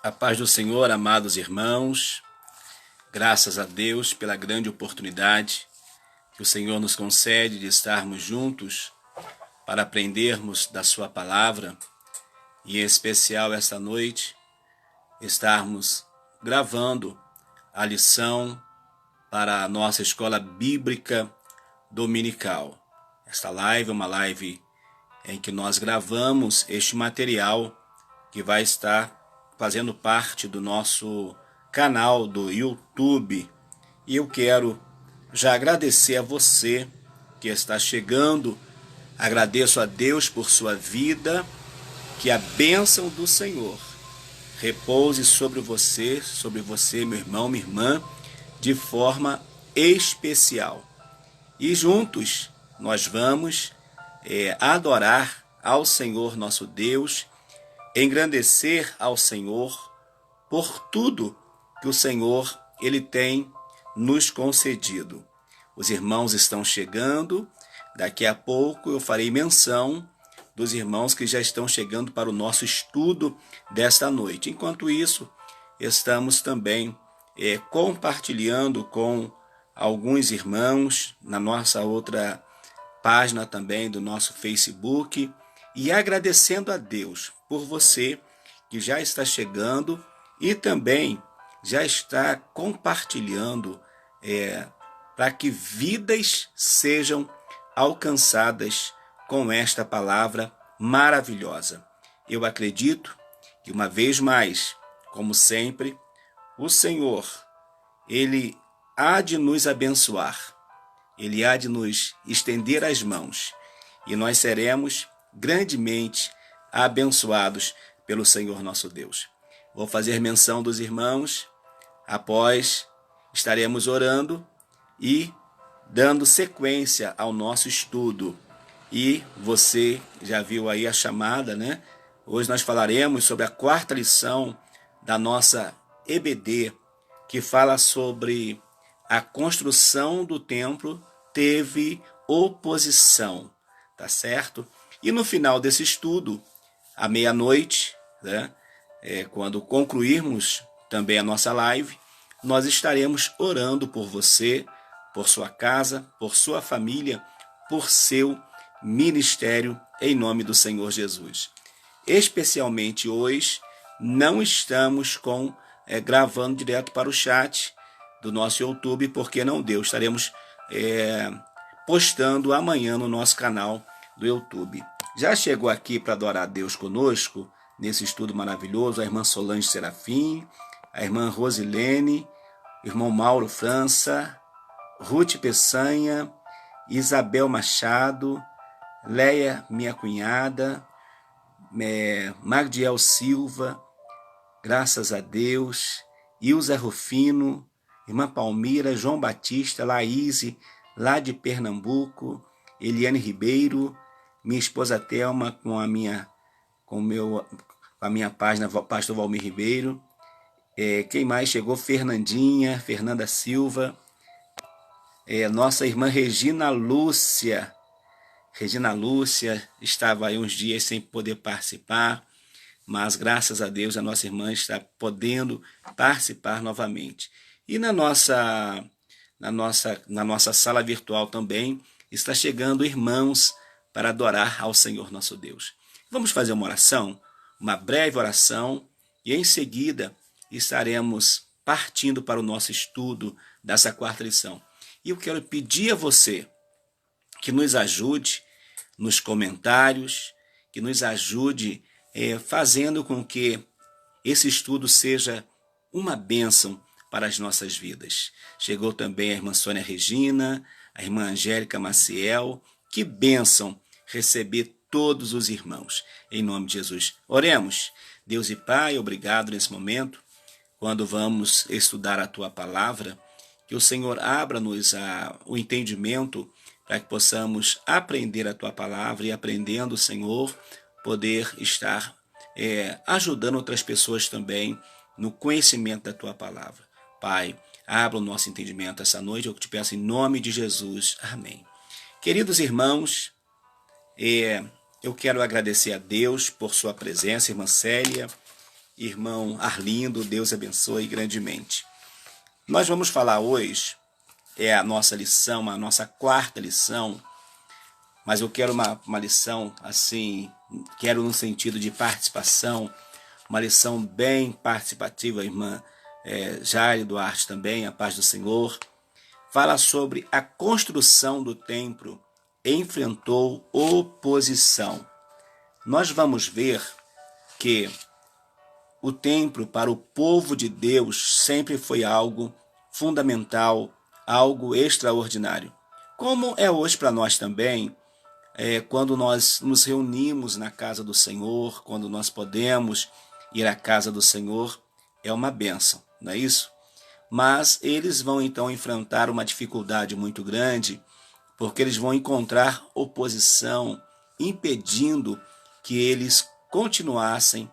A paz do Senhor, amados irmãos, graças a Deus pela grande oportunidade que o Senhor nos concede de estarmos juntos para aprendermos da Sua palavra e, em especial, esta noite, estarmos gravando a lição para a nossa escola bíblica dominical. Esta live é uma live em que nós gravamos este material que vai estar fazendo parte do nosso canal do YouTube. E eu quero já agradecer a você que está chegando. Agradeço a Deus por sua vida, que a bênção do Senhor repouse sobre você, meu irmão, minha irmã, de forma especial. E juntos nós vamos adorar ao Senhor nosso Deus, engrandecer ao Senhor por tudo que o Senhor ele tem nos concedido. Os irmãos estão chegando, daqui a pouco eu farei menção dos irmãos que já estão chegando para o nosso estudo desta noite. Enquanto isso, estamos também compartilhando com alguns irmãos na nossa outra página também do nosso Facebook e agradecendo a Deus por você que já está chegando e também já está compartilhando para que vidas sejam alcançadas com esta palavra maravilhosa. Eu acredito que uma vez mais, como sempre, o Senhor, Ele há de nos abençoar, Ele há de nos estender as mãos e nós seremos grandemente abençoados pelo Senhor nosso Deus. Vou fazer menção dos irmãos, após estaremos orando e dando sequência ao nosso estudo. E você já viu aí a chamada, né? Hoje nós falaremos sobre a quarta lição da nossa EBD, que fala sobre a construção do templo teve oposição, tá certo? E no final desse estudo, à meia-noite, né, quando concluirmos também a nossa live, nós estaremos orando por você, por sua casa, por sua família, por seu ministério, em nome do Senhor Jesus. Especialmente hoje, não estamos gravando direto para o chat do nosso YouTube, porque não deu. Estaremos postando amanhã no nosso canal do YouTube. Já chegou aqui para adorar a Deus conosco, nesse estudo maravilhoso, a irmã Solange Serafim, a irmã Rosilene, o irmão Mauro França, Ruth Peçanha, Isabel Machado, Leia, minha cunhada, Magdiel Silva, graças a Deus, Ilza Rufino, irmã Palmira, João Batista, Laíse, lá de Pernambuco, Eliane Ribeiro, minha esposa Thelma com a minha página, Pastor Valmir Ribeiro. Quem mais chegou? Fernanda Silva, nossa irmã Regina Lúcia. Regina Lúcia estava aí uns dias sem poder participar, mas graças a Deus a nossa irmã está podendo participar novamente. E na nossa sala virtual também está chegando irmãos para adorar ao Senhor nosso Deus. Vamos fazer uma oração, uma breve oração, e em seguida estaremos partindo para o nosso estudo dessa quarta lição. E eu quero pedir a você que nos ajude nos comentários, que nos ajude fazendo com que esse estudo seja uma bênção para as nossas vidas. Chegou também a irmã Sônia Regina, a irmã Angélica Maciel. Que bênção receber todos os irmãos. Em nome de Jesus. Oremos. Deus e Pai, obrigado nesse momento, quando vamos estudar a Tua palavra, que o Senhor abra-nos o entendimento para que possamos aprender a Tua palavra e, aprendendo, Senhor, poder estar ajudando outras pessoas também no conhecimento da Tua palavra. Pai, abra o nosso entendimento essa noite, eu te peço em nome de Jesus. Amém. Queridos irmãos, eu quero agradecer a Deus por sua presença, irmã Célia, irmão Arlindo, Deus abençoe grandemente. Nós vamos falar hoje, é a nossa lição, a nossa quarta lição, mas eu quero uma lição assim, quero no sentido de participação, uma lição bem participativa, irmã Jaire Duarte também, a paz do Senhor. Fala sobre a construção do templo, enfrentou oposição. Nós vamos ver que o templo para o povo de Deus sempre foi algo fundamental, algo extraordinário. Como é hoje para nós também, quando nós nos reunimos na casa do Senhor, quando nós podemos ir à casa do Senhor, é uma bênção, não é isso? Mas eles vão então enfrentar uma dificuldade muito grande, porque eles vão encontrar oposição, impedindo que eles continuassem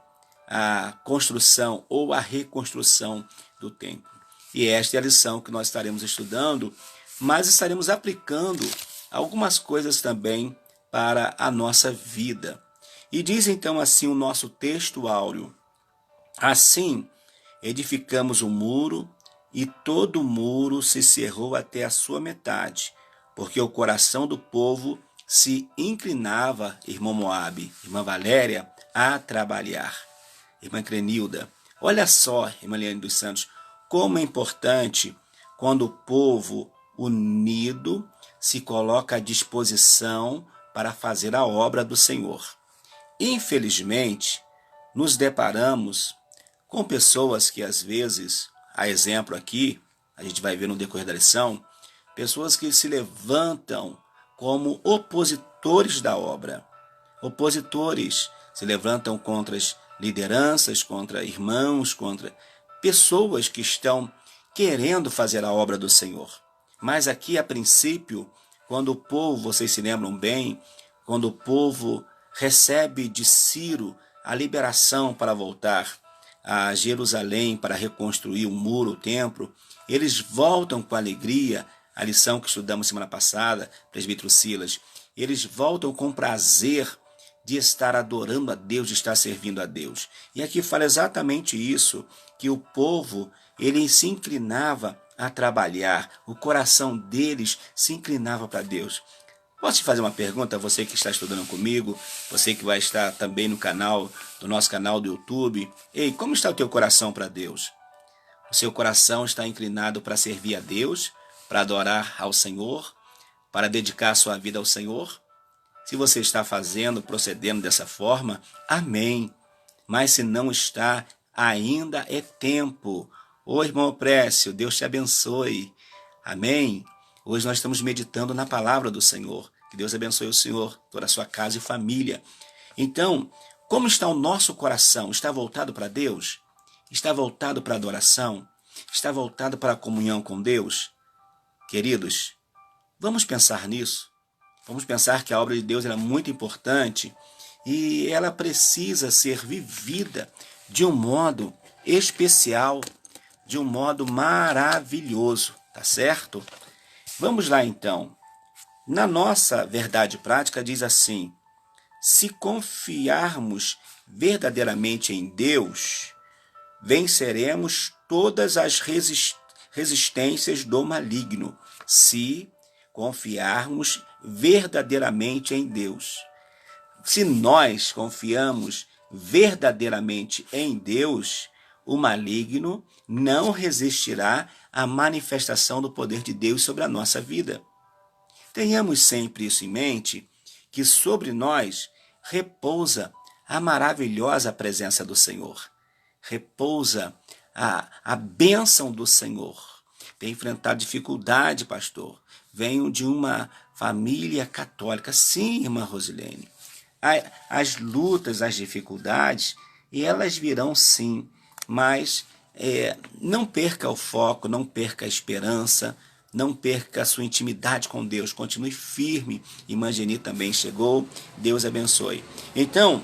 a construção ou a reconstrução do templo. E esta é a lição que nós estaremos estudando, mas estaremos aplicando algumas coisas também para a nossa vida. E diz então assim o nosso texto áureo: assim edificamos o muro, e todo o muro se cerrou até a sua metade, porque o coração do povo se inclinava, irmão Moabe, irmã Valéria, a trabalhar. Irmã Crenilda, olha só, irmã Liane dos Santos, como é importante quando o povo unido se coloca à disposição para fazer a obra do Senhor. Infelizmente, nos deparamos com pessoas que às vezes, a exemplo aqui, a gente vai ver no decorrer da lição, pessoas que se levantam como opositores da obra. Opositores se levantam contra as lideranças, contra irmãos, contra pessoas que estão querendo fazer a obra do Senhor. Mas aqui, a princípio, quando o povo, vocês se lembram bem, quando o povo recebe de Ciro a liberação para voltar a Jerusalém, para reconstruir o muro, o templo, eles voltam com alegria, a lição que estudamos semana passada, presbítero Silas, eles voltam com prazer de estar adorando a Deus, de estar servindo a Deus. E aqui fala exatamente isso, que o povo, ele se inclinava a trabalhar, o coração deles se inclinava para Deus. Posso te fazer uma pergunta, você que está estudando comigo, você que vai estar também no canal, do nosso canal do YouTube. Ei, como está o teu coração para Deus? O seu coração está inclinado para servir a Deus, para adorar ao Senhor, para dedicar a sua vida ao Senhor? Se você está fazendo, procedendo dessa forma, amém. Mas se não está, ainda é tempo. Ô irmão Précio, Deus te abençoe. Amém. Hoje nós estamos meditando na palavra do Senhor. Que Deus abençoe o Senhor, toda a sua casa e família. Então, como está o nosso coração? Está voltado para Deus? Está voltado para a adoração? Está voltado para a comunhão com Deus? Queridos, vamos pensar nisso. Vamos pensar que a obra de Deus é muito importante e ela precisa ser vivida de um modo especial, de um modo maravilhoso, tá certo? Vamos lá então. Na nossa verdade prática diz assim: se confiarmos verdadeiramente em Deus, venceremos todas as resistências do maligno. Se confiarmos verdadeiramente em Deus. Se nós confiamos verdadeiramente em Deus, o maligno não resistirá à manifestação do poder de Deus sobre a nossa vida. Tenhamos sempre isso em mente, que sobre nós repousa a maravilhosa presença do Senhor. Repousa a bênção do Senhor. Tem enfrentado dificuldade, pastor. Venho de uma família católica. Sim, irmã Rosilene. As lutas, as dificuldades, elas virão sim, mas não perca o foco, não perca a esperança, não perca a sua intimidade com Deus. Continue firme. Irmã Geni também chegou. Deus abençoe. Então,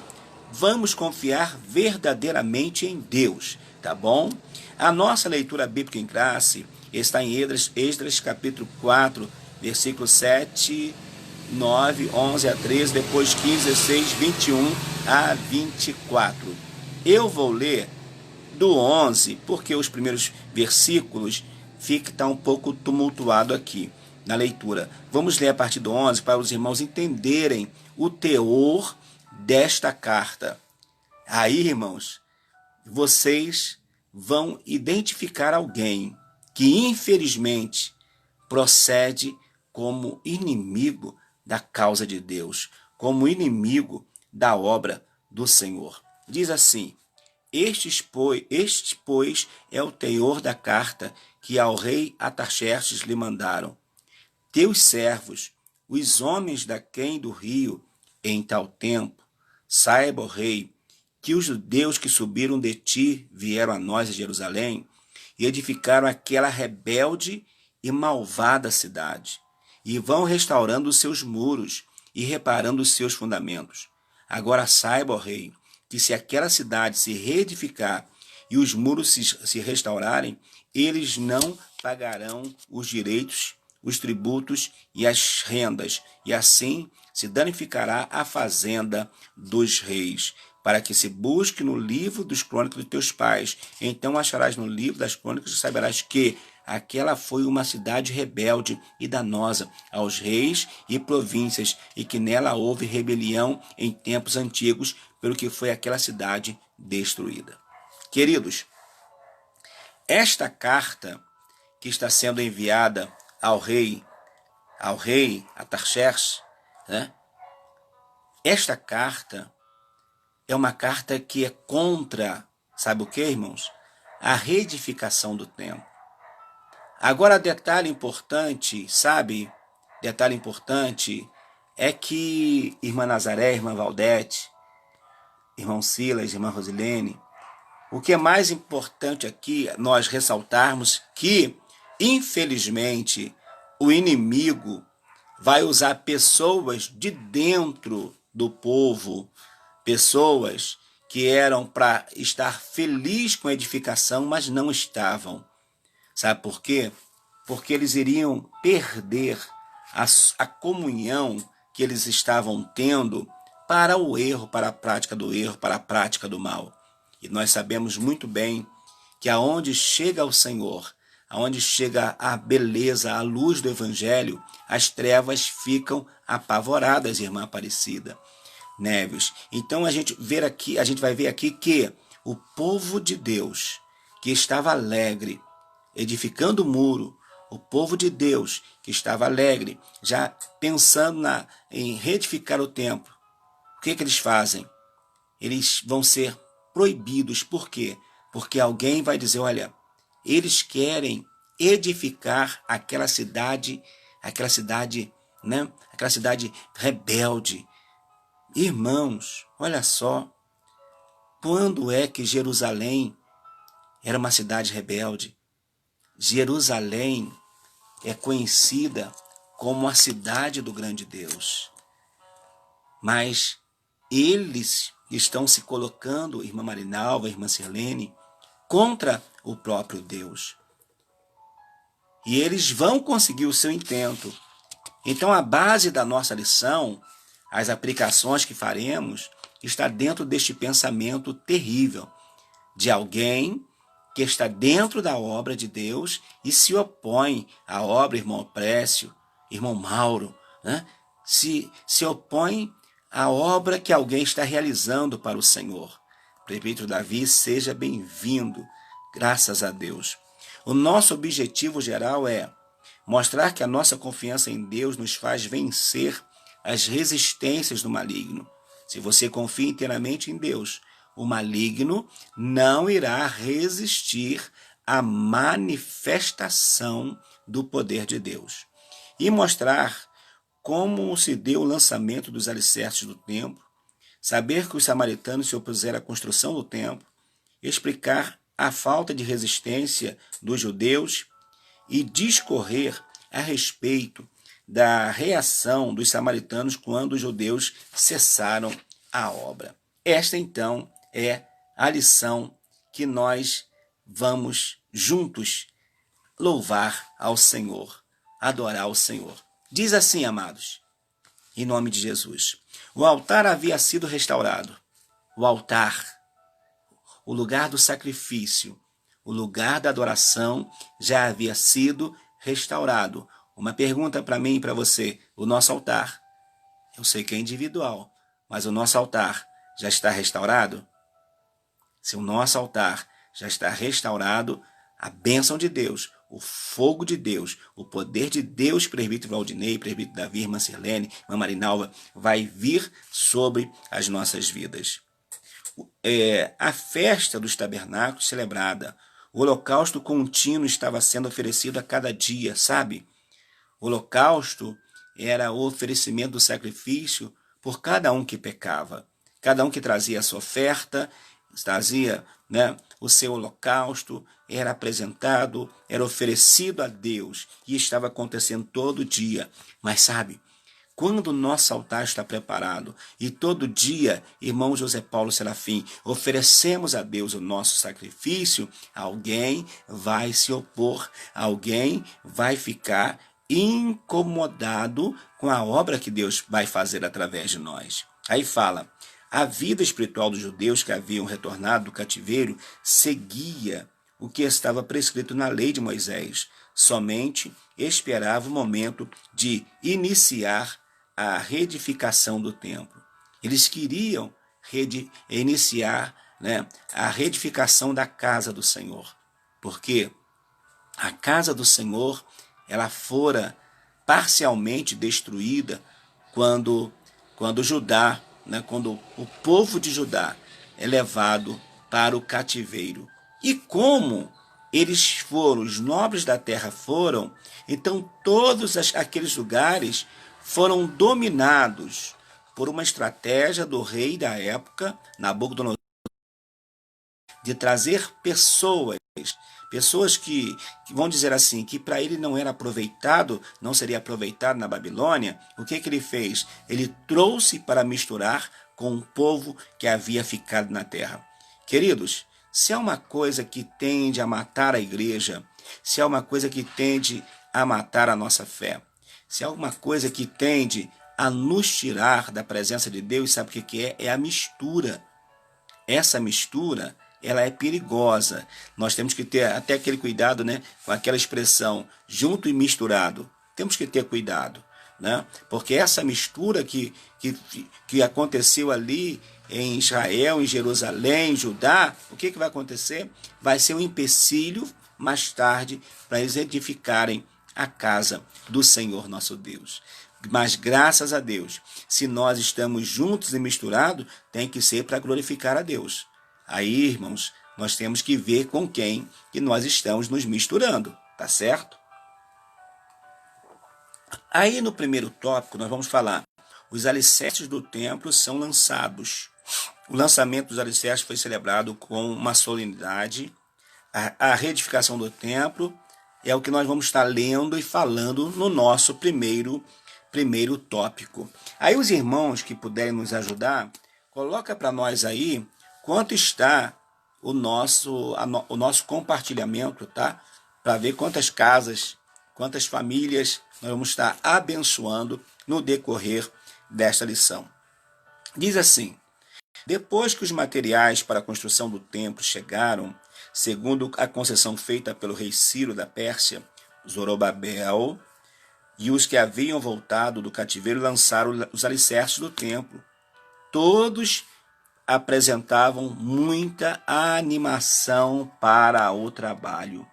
vamos confiar verdadeiramente em Deus, tá bom? A nossa leitura bíblica em classe está em Esdras capítulo 4, versículos 7, 9, 11 a 13, depois 15, 16, 21 a 24. Eu vou ler do 11, porque os primeiros versículos tá um pouco tumultuado aqui na leitura. Vamos ler a partir do 11 para os irmãos entenderem o teor desta carta. Aí, irmãos, vocês vão identificar alguém que infelizmente procede como inimigo da causa de Deus, como inimigo da obra do Senhor. Diz assim: Este, pois, é o teor da carta que ao rei Artaxerxes lhe mandaram. Teus servos, os homens daquém do rio, em tal tempo, saiba, ó rei, que os judeus que subiram de ti vieram a nós a Jerusalém e edificaram aquela rebelde e malvada cidade, e vão restaurando os seus muros e reparando os seus fundamentos. Agora saiba, ó rei, que se aquela cidade se reedificar e os muros se restaurarem, eles não pagarão os direitos, os tributos e as rendas, e assim se danificará a fazenda dos reis, para que se busque no livro dos crônicas de teus pais. Então acharás no livro das crônicas e saberás que aquela foi uma cidade rebelde e danosa aos reis e províncias, e que nela houve rebelião em tempos antigos, pelo que foi aquela cidade destruída. Queridos, esta carta que está sendo enviada ao rei Artaxerxes, né? Esta carta é uma carta que é contra, sabe o que, irmãos? A reedificação do templo. Agora, detalhe importante, sabe? Detalhe importante é que irmã Nazaré, irmã Valdete, irmão Silas, irmã Rosilene, o que é mais importante aqui nós ressaltarmos que, infelizmente, o inimigo vai usar pessoas de dentro do povo, pessoas que eram para estar felizes com a edificação, mas não estavam. Sabe por quê? Porque eles iriam perder a comunhão que eles estavam tendo para o erro, para a prática do erro, para a prática do mal. E nós sabemos muito bem que aonde chega o Senhor, aonde chega a beleza, a luz do Evangelho, as trevas ficam apavoradas, irmã Aparecida Neves. Então a gente vai ver aqui que o povo de Deus, que estava alegre, edificando o muro, o povo de Deus, que estava alegre, já pensando em reedificar o templo, o que eles fazem? Eles vão ser proibidos. Por quê? Porque alguém vai dizer, olha, eles querem edificar aquela cidade, né? Aquela cidade rebelde. Irmãos, olha só, quando é que Jerusalém era uma cidade rebelde? Jerusalém é conhecida como a cidade do grande Deus. Mas eles estão se colocando, irmã Marinalva, irmã Sirlene, contra o próprio Deus. E eles vão conseguir o seu intento. Então a base da nossa lição, as aplicações que faremos, está dentro deste pensamento terrível de alguém que está dentro da obra de Deus e se opõe à obra, irmão Précio, irmão Mauro, né? se opõe à obra que alguém está realizando para o Senhor. Presbítero Davi, seja bem-vindo, graças a Deus. O nosso objetivo geral é mostrar que a nossa confiança em Deus nos faz vencer as resistências do maligno. Se você confia inteiramente em Deus, o maligno não irá resistir à manifestação do poder de Deus. E mostrar como se deu o lançamento dos alicerces do templo, saber que os samaritanos se opuseram à construção do templo, explicar a falta de resistência dos judeus e discorrer a respeito da reação dos samaritanos quando os judeus cessaram a obra. Esta, então, é a lição que nós vamos juntos louvar ao Senhor, adorar ao Senhor. Diz assim, amados, em nome de Jesus: o altar havia sido restaurado. O altar o lugar do sacrifício, o lugar da adoração já havia sido restaurado. Uma pergunta para mim e para você: o nosso altar, eu sei que é individual, mas o nosso altar já está restaurado? Se o nosso altar já está restaurado, a bênção de Deus, o fogo de Deus, o poder de Deus, presbítero Valdinei, presbítero Davi, irmã Sirlene, irmã Marinalva, vai vir sobre as nossas vidas. A festa dos tabernáculos celebrada, o holocausto contínuo estava sendo oferecido a cada dia, sabe? O holocausto era o oferecimento do sacrifício por cada um que pecava. Cada um que trazia a sua oferta, trazia, né, o seu holocausto, era apresentado, era oferecido a Deus e estava acontecendo todo dia. Mas sabe, quando o nosso altar está preparado e todo dia, irmão José Paulo Serafim, oferecemos a Deus o nosso sacrifício, alguém vai se opor, alguém vai ficar incomodado com a obra que Deus vai fazer através de nós. Aí fala: a vida espiritual dos judeus que haviam retornado do cativeiro seguia o que estava prescrito na lei de Moisés, somente esperava o momento de iniciar a reedificação do templo. Eles queriam iniciar, né, a reedificação da casa do Senhor, porque a casa do Senhor ela fora parcialmente destruída quando Judá, né, quando o povo de Judá é levado para o cativeiro. E como eles foram, os nobres da terra foram, então todos aqueles lugares foram dominados por uma estratégia do rei da época, Nabucodonosor, de trazer pessoas que vão dizer assim, que para ele não era aproveitado, não seria aproveitado na Babilônia. O que ele fez? Ele trouxe para misturar com o povo que havia ficado na terra. Queridos, se há uma coisa que tende a matar a igreja, se há uma coisa que tende a matar a nossa fé, se há alguma coisa que tende a nos tirar da presença de Deus, sabe o que é? É a mistura. Essa mistura, ela é perigosa. Nós temos que ter até aquele cuidado, né, com aquela expressão junto e misturado. Temos que ter cuidado, né? Porque essa mistura que aconteceu ali em Israel, em Jerusalém, em Judá, o que vai acontecer? Vai ser um empecilho mais tarde para eles edificarem a casa do Senhor nosso Deus. Mas graças a Deus, se nós estamos juntos e misturados, tem que ser para glorificar a Deus. Aí, irmãos, nós temos que ver com quem que nós estamos nos misturando, tá certo? Aí no primeiro tópico nós vamos falar: os alicerces do templo são lançados. O lançamento dos alicerces foi celebrado com uma solenidade. A reedificação do templo é o que nós vamos estar lendo e falando no nosso primeiro tópico. Aí os irmãos que puderem nos ajudar, coloca para nós aí quanto está o nosso compartilhamento, tá? Para ver quantas casas, quantas famílias nós vamos estar abençoando no decorrer desta lição. Diz assim: depois que os materiais para a construção do templo chegaram, segundo a concessão feita pelo rei Ciro da Pérsia, Zorobabel, e os que haviam voltado do cativeiro lançaram os alicerces do templo. Todos apresentavam muita animação para o trabalho.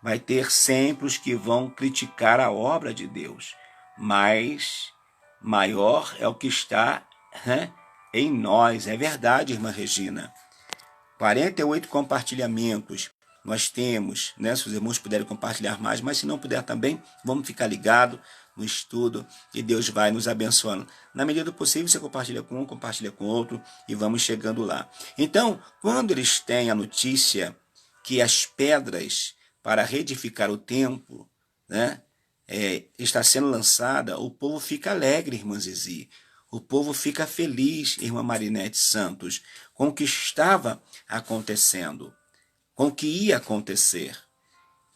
Vai ter sempre os que vão criticar a obra de Deus, mas maior é o que está, né, em nós. É verdade, irmã Regina. 48 compartilhamentos nós temos, né? Se os irmãos puderem compartilhar mais, mas se não puder também, vamos ficar ligado no estudo e Deus vai nos abençoando. Na medida do possível, você compartilha com um, compartilha com outro e vamos chegando lá. Então, quando eles têm a notícia que as pedras para reedificar o templo, né, está sendo lançada, o povo fica alegre, irmã Zizi. O povo fica feliz, irmã Marinete Santos, com o que estava acontecendo, com o que ia acontecer.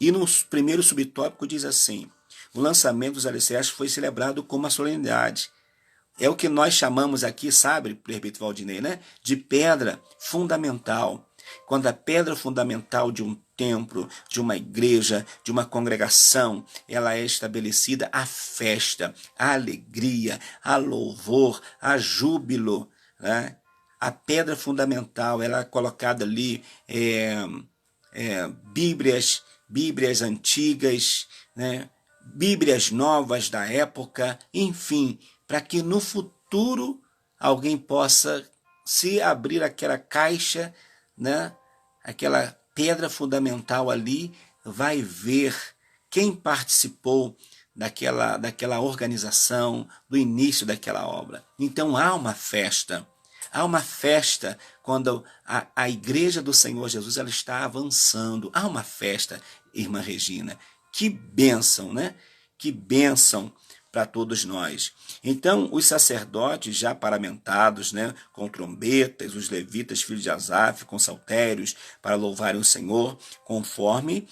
E no primeiro subtópico diz assim: o lançamento dos alicerces foi celebrado com uma solenidade. É o que nós chamamos aqui, sabe, presbítero Valdinei, né? De pedra fundamental. Quando a pedra fundamental de um templo, de uma igreja, de uma congregação, ela é estabelecida, a festa, a alegria, a louvor, a júbilo, né? A pedra fundamental, ela é colocada ali, Bíblias antigas, né? Bíblias novas da época, enfim, para que no futuro alguém possa, se abrir aquela caixa, né? Aquela pedra fundamental ali, vai ver quem participou daquela organização, do início daquela obra. Então há uma festa. Há uma festa quando a igreja do Senhor Jesus ela está avançando. Há uma festa, irmã Regina. Que bênção, né? Que bênção para todos nós. Então, os sacerdotes já paramentados, né, com trombetas, os levitas, filhos de Asaf, com saltérios, para louvarem o Senhor, conforme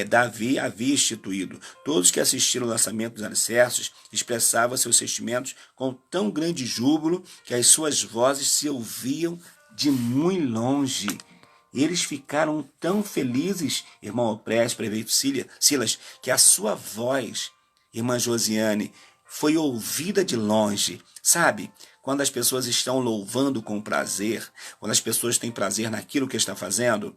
Davi havia instituído. Todos que assistiram ao lançamento dos alicerces expressavam seus sentimentos com tão grande júbilo que as suas vozes se ouviam de muito longe. Eles ficaram tão felizes, irmão Opreste, prefeito Silas, que a sua voz, irmã Josiane, foi ouvida de longe. Sabe, quando as pessoas estão louvando com prazer, quando as pessoas têm prazer naquilo que está fazendo,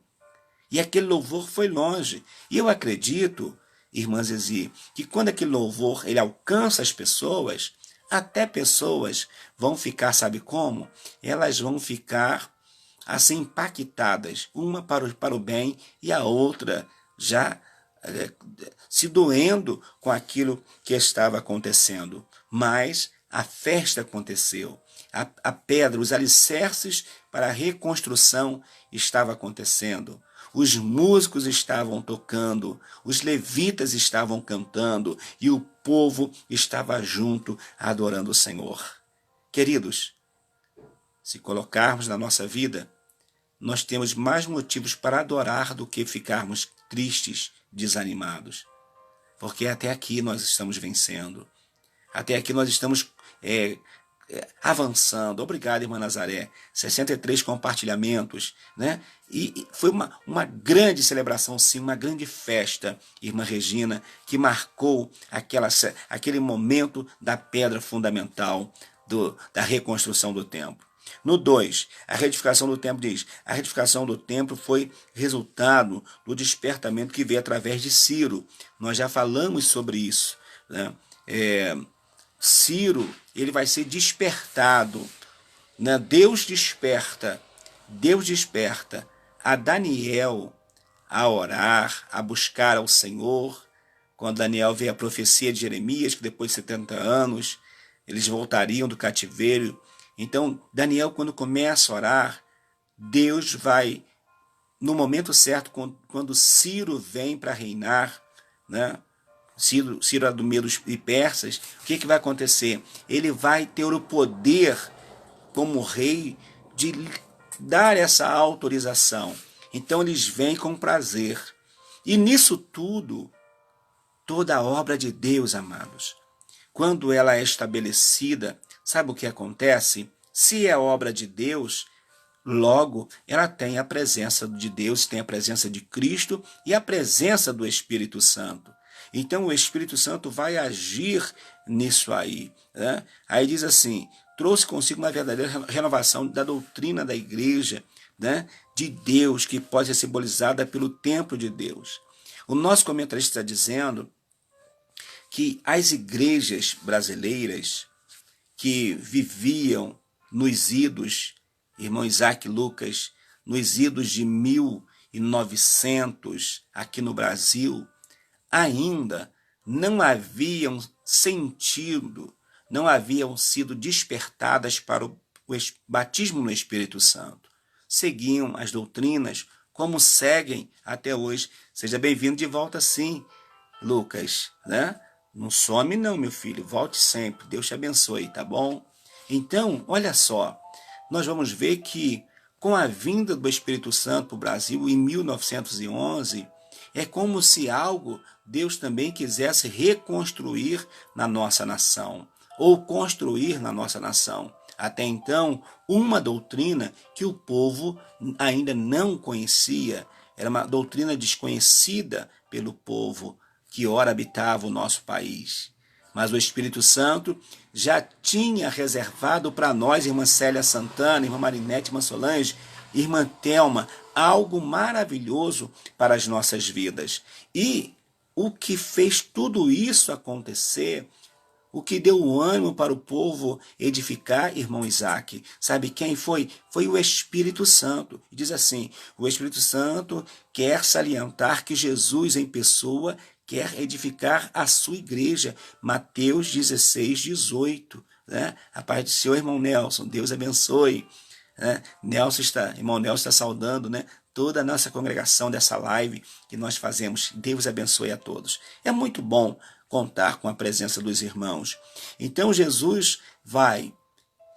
e aquele louvor foi longe. E eu acredito, irmã Zizi, que quando aquele louvor ele alcança as pessoas, até pessoas vão ficar, sabe como? Elas vão ficar assim impactadas, uma para o bem e a outra já se doendo com aquilo que estava acontecendo. Mas a festa aconteceu. A pedra, os alicerces para a reconstrução estava acontecendo. Os músicos estavam tocando, os levitas estavam cantando e o povo estava junto adorando o Senhor. Queridos, se colocarmos na nossa vida, nós temos mais motivos para adorar do que ficarmos tristes, desanimados. Porque até aqui nós estamos vencendo. Até aqui nós estamos avançando. Obrigado, irmã Nazaré. 63 compartilhamentos, né? E foi uma grande celebração, sim, uma grande festa, irmã Regina, que marcou aquele momento da pedra fundamental da reconstrução do templo. No 2, a retificação do templo diz, a retificação do templo foi resultado do despertamento que veio através de Ciro. Nós já falamos sobre isso, né? Ciro, ele vai ser despertado, né? Deus desperta a Daniel a orar, a buscar ao Senhor. Quando Daniel vê a profecia de Jeremias, que depois de 70 anos eles voltariam do cativeiro. Então, Daniel, quando começa a orar, Deus vai, no momento certo, quando Ciro vem para reinar, né? Ciro é do Medos e Persas, o que vai acontecer? Ele vai ter o poder, como rei, de dar essa autorização. Então, eles vêm com prazer. E nisso tudo, toda a obra de Deus, amados, quando ela é estabelecida, sabe o que acontece? Se é obra de Deus, logo ela tem a presença de Deus, tem a presença de Cristo e a presença do Espírito Santo. Então o Espírito Santo vai agir nisso aí, né? Aí diz assim, trouxe consigo uma verdadeira renovação da doutrina da igreja, né? De Deus, que pode ser simbolizada pelo templo de Deus. O nosso comentarista está dizendo que as igrejas brasileiras que viviam nos idos, irmão Isaac Lucas, nos idos de 1900 aqui no Brasil, ainda não haviam sentido, não haviam sido despertadas para o batismo no Espírito Santo. Seguiam as doutrinas como seguem até hoje. Seja bem-vindo de volta sim, Lucas, né? Não some não, meu filho, volte sempre, Deus te abençoe, tá bom? Então, olha só, nós vamos ver que com a vinda do Espírito Santo para o Brasil em 1911, é como se Deus também quisesse reconstruir na nossa nação. ou construir na nossa nação. Até então, uma doutrina que o povo ainda não conhecia, era uma doutrina desconhecida pelo povo que ora habitava o nosso país. Mas o Espírito Santo já tinha reservado para nós, irmã Célia Santana, irmã Marinete, irmã Solange, irmã Thelma, algo maravilhoso para as nossas vidas. E o que fez tudo isso acontecer, o que deu o ânimo para o povo edificar, irmão Isaac, sabe quem foi? Foi o Espírito Santo. Diz assim, o Espírito Santo quer salientar que Jesus em pessoa quer edificar a sua igreja. Mateus 16, 18. Né? A paz do Senhor, irmão Nelson, Deus abençoe. Né? Irmão Nelson está saudando, né? Toda a nossa congregação dessa live que nós fazemos. Deus abençoe a todos. É muito bom contar com a presença dos irmãos. Então Jesus vai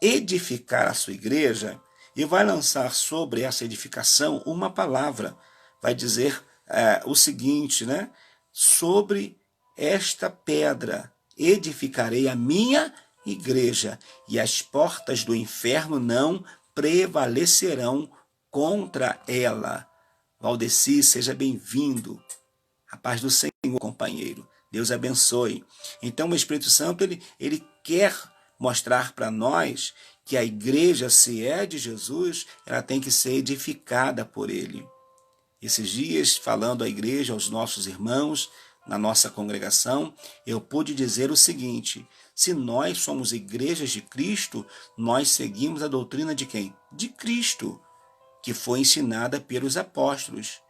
edificar a sua igreja e vai lançar sobre essa edificação uma palavra. Vai dizer o seguinte, né? Sobre esta pedra edificarei a minha igreja e as portas do inferno não prevalecerão contra ela. Valdeci, seja bem-vindo. A paz do Senhor, companheiro. Deus abençoe. Então o Espírito Santo, ele quer mostrar para nós que a igreja, se é de Jesus, ela tem que ser edificada por ele. Esses dias, falando à igreja, aos nossos irmãos, na nossa congregação, eu pude dizer o seguinte: se nós somos igrejas de Cristo, nós seguimos a doutrina de quem? De Cristo, que foi ensinada pelos apóstolos.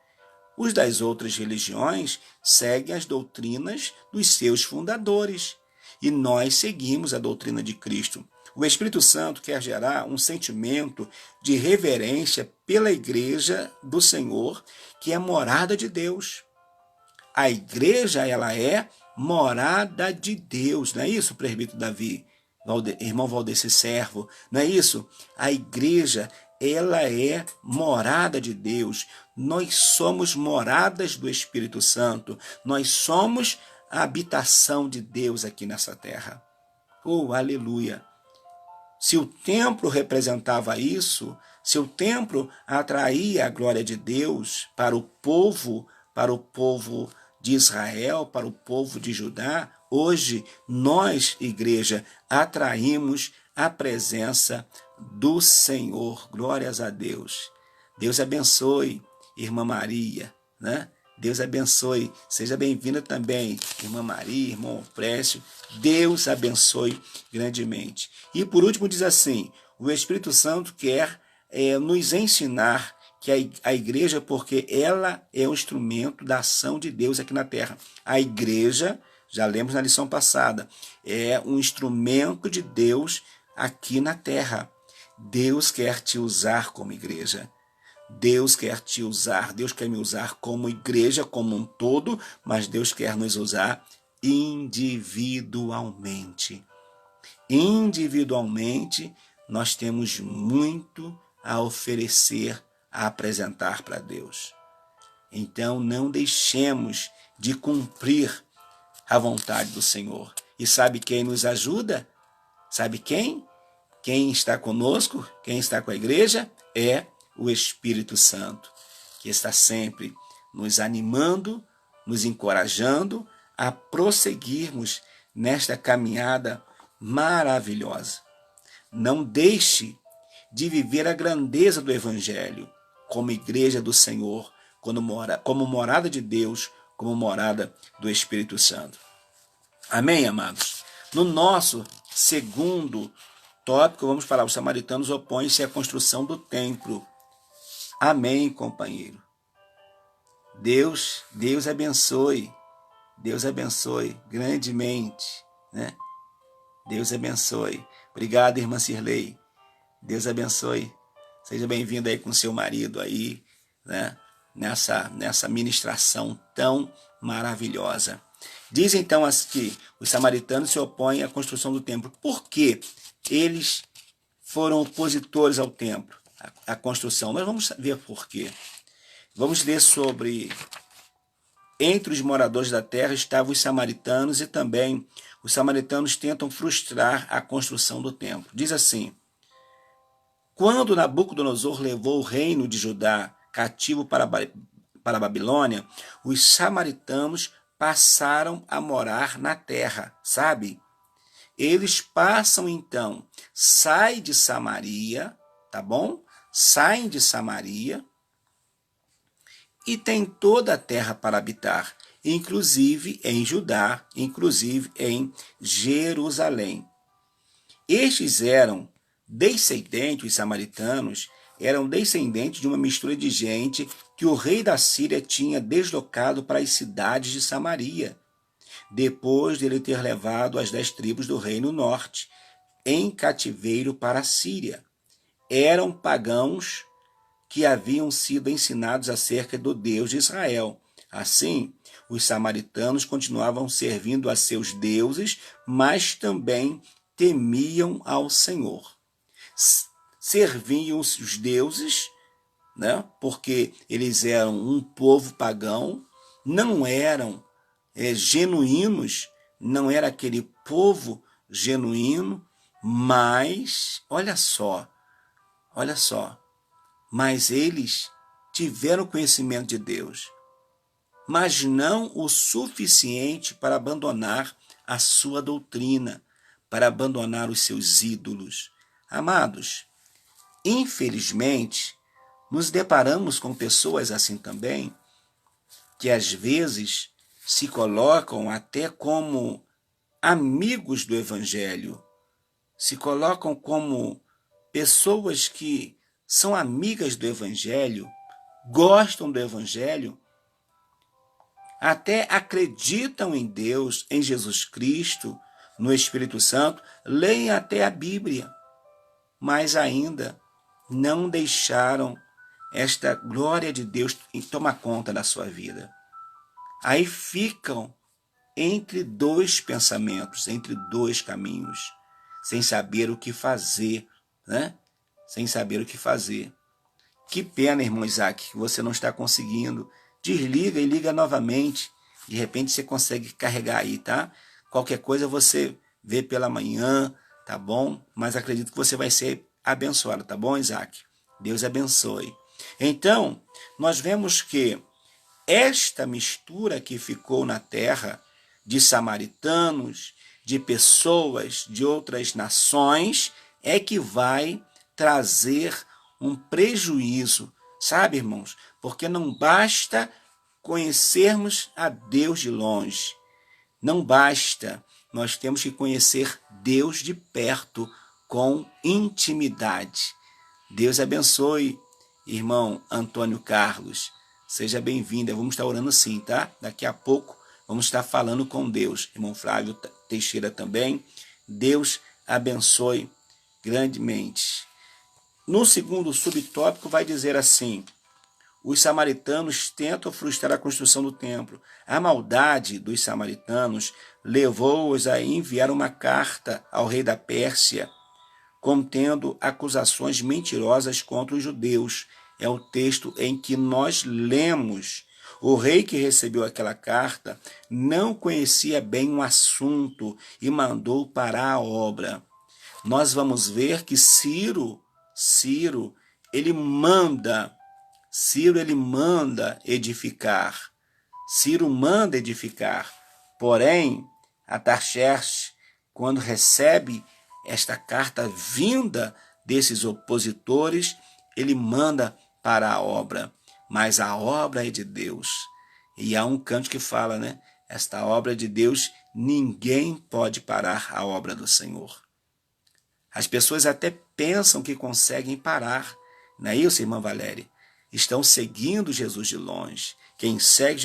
Os das outras religiões seguem as doutrinas dos seus fundadores. E nós seguimos a doutrina de Cristo. O Espírito Santo quer gerar um sentimento de reverência pela igreja do Senhor, que é morada de Deus. A igreja, ela é morada de Deus. Não é isso, presbítero Davi? Irmão Valdeci Servo, não é isso? A igreja, ela é morada de Deus. Nós somos moradas do Espírito Santo. Nós somos a habitação de Deus aqui nessa terra. Oh, aleluia! Se o templo representava isso, se o templo atraía a glória de Deus para o povo de Israel, para o povo de Judá, hoje nós, igreja, atraímos a presença do Senhor. Glórias a Deus. Deus abençoe, irmã Maria, né? Deus abençoe. Seja bem-vinda também, irmã Maria, irmão Précio. Deus abençoe grandemente. E por último diz assim, o Espírito Santo quer nos ensinar que a igreja, porque ela é o instrumento da ação de Deus aqui na terra. A igreja, já lemos na lição passada, é um instrumento de Deus aqui na terra. Deus quer te usar como igreja. Deus quer te usar, Deus quer me usar como igreja, como um todo, mas Deus quer nos usar individualmente. Individualmente, nós temos muito a oferecer, a apresentar para Deus. Então, não deixemos de cumprir a vontade do Senhor. E sabe quem nos ajuda? Sabe quem? Quem está conosco, quem está com a igreja, é o Espírito Santo, que está sempre nos animando, nos encorajando a prosseguirmos nesta caminhada maravilhosa. Não deixe de viver a grandeza do Evangelho como igreja do Senhor, como morada de Deus, como morada do Espírito Santo. Amém, amados? No nosso segundo tópico, vamos falar, os samaritanos opõem-se à construção do templo. Amém, companheiro. Deus abençoe. Deus abençoe grandemente, né? Deus abençoe. Obrigado, irmã Cirlei. Deus abençoe. Seja bem-vindo aí com seu marido aí, né? Nessa ministração tão maravilhosa. Diz então que os samaritanos se opõem à construção do templo. Por quê? Eles foram opositores ao templo, à construção. Mas vamos ver por quê. Vamos ler sobre entre os moradores da terra estavam os samaritanos, e também os samaritanos tentam frustrar a construção do templo. Diz assim: quando Nabucodonosor levou o reino de Judá cativo para a Babilônia, os samaritanos passaram a morar na terra, sabe? Eles passam então, saem de Samaria, tá bom? Saem de Samaria e tem toda a terra para habitar, inclusive em Judá, inclusive em Jerusalém. Estes eram descendentes, os samaritanos, eram descendentes de uma mistura de gente que o rei da Síria tinha deslocado para as cidades de Samaria, depois de ele ter levado as 10 tribos do reino norte em cativeiro para a Síria. Eram pagãos que haviam sido ensinados acerca do Deus de Israel. Assim, os samaritanos continuavam servindo a seus deuses, mas também temiam ao Senhor. Serviam os deuses, né, porque eles eram um povo pagão, não eram genuínos, não era aquele povo genuíno, mas, olha só, mas eles tiveram conhecimento de Deus, mas não o suficiente para abandonar a sua doutrina, para abandonar os seus ídolos. Amados, infelizmente, nos deparamos com pessoas assim também, que às vezes se colocam até como amigos do Evangelho, se colocam como pessoas que são amigas do Evangelho, gostam do Evangelho, até acreditam em Deus, em Jesus Cristo, no Espírito Santo, leem até a Bíblia, mas ainda não deixaram esta glória de Deus tomar conta da sua vida. Aí ficam entre dois pensamentos, entre dois caminhos, sem saber o que fazer, né? Sem saber o que fazer. Que pena, irmão Isaac, que você não está conseguindo. Desliga e liga novamente. De repente você consegue carregar aí, tá? Qualquer coisa você vê pela manhã, tá bom? Mas acredito que você vai ser abençoado, tá bom, Isaac? Deus abençoe. Então, nós vemos que esta mistura que ficou na terra de samaritanos, de pessoas de outras nações, é que vai trazer um prejuízo, sabe, irmãos? Porque não basta conhecermos a Deus de longe, não basta, nós temos que conhecer Deus de perto, com intimidade. Deus abençoe, irmão Antônio Carlos. Seja bem-vindo. Vamos estar orando sim, tá? Daqui a pouco vamos estar falando com Deus. Irmão Flávio Teixeira também. Deus abençoe grandemente. No segundo subtópico vai dizer assim: os samaritanos tentam frustrar a construção do templo. A maldade dos samaritanos levou-os a enviar uma carta ao rei da Pérsia, contendo acusações mentirosas contra os judeus. É o texto em que nós lemos. O rei que recebeu aquela carta não conhecia bem o assunto e mandou parar a obra. Nós vamos ver que Ciro ele manda edificar. Ciro manda edificar. Porém, Artaxerxes, quando recebe esta carta vinda desses opositores, ele manda para a obra. Mas a obra é de Deus. E há um canto que fala, né? Esta obra de Deus, ninguém pode parar a obra do Senhor. As pessoas até pensam que conseguem parar. Não é isso, irmã Valéria? Estão seguindo Jesus de longe. Quem segue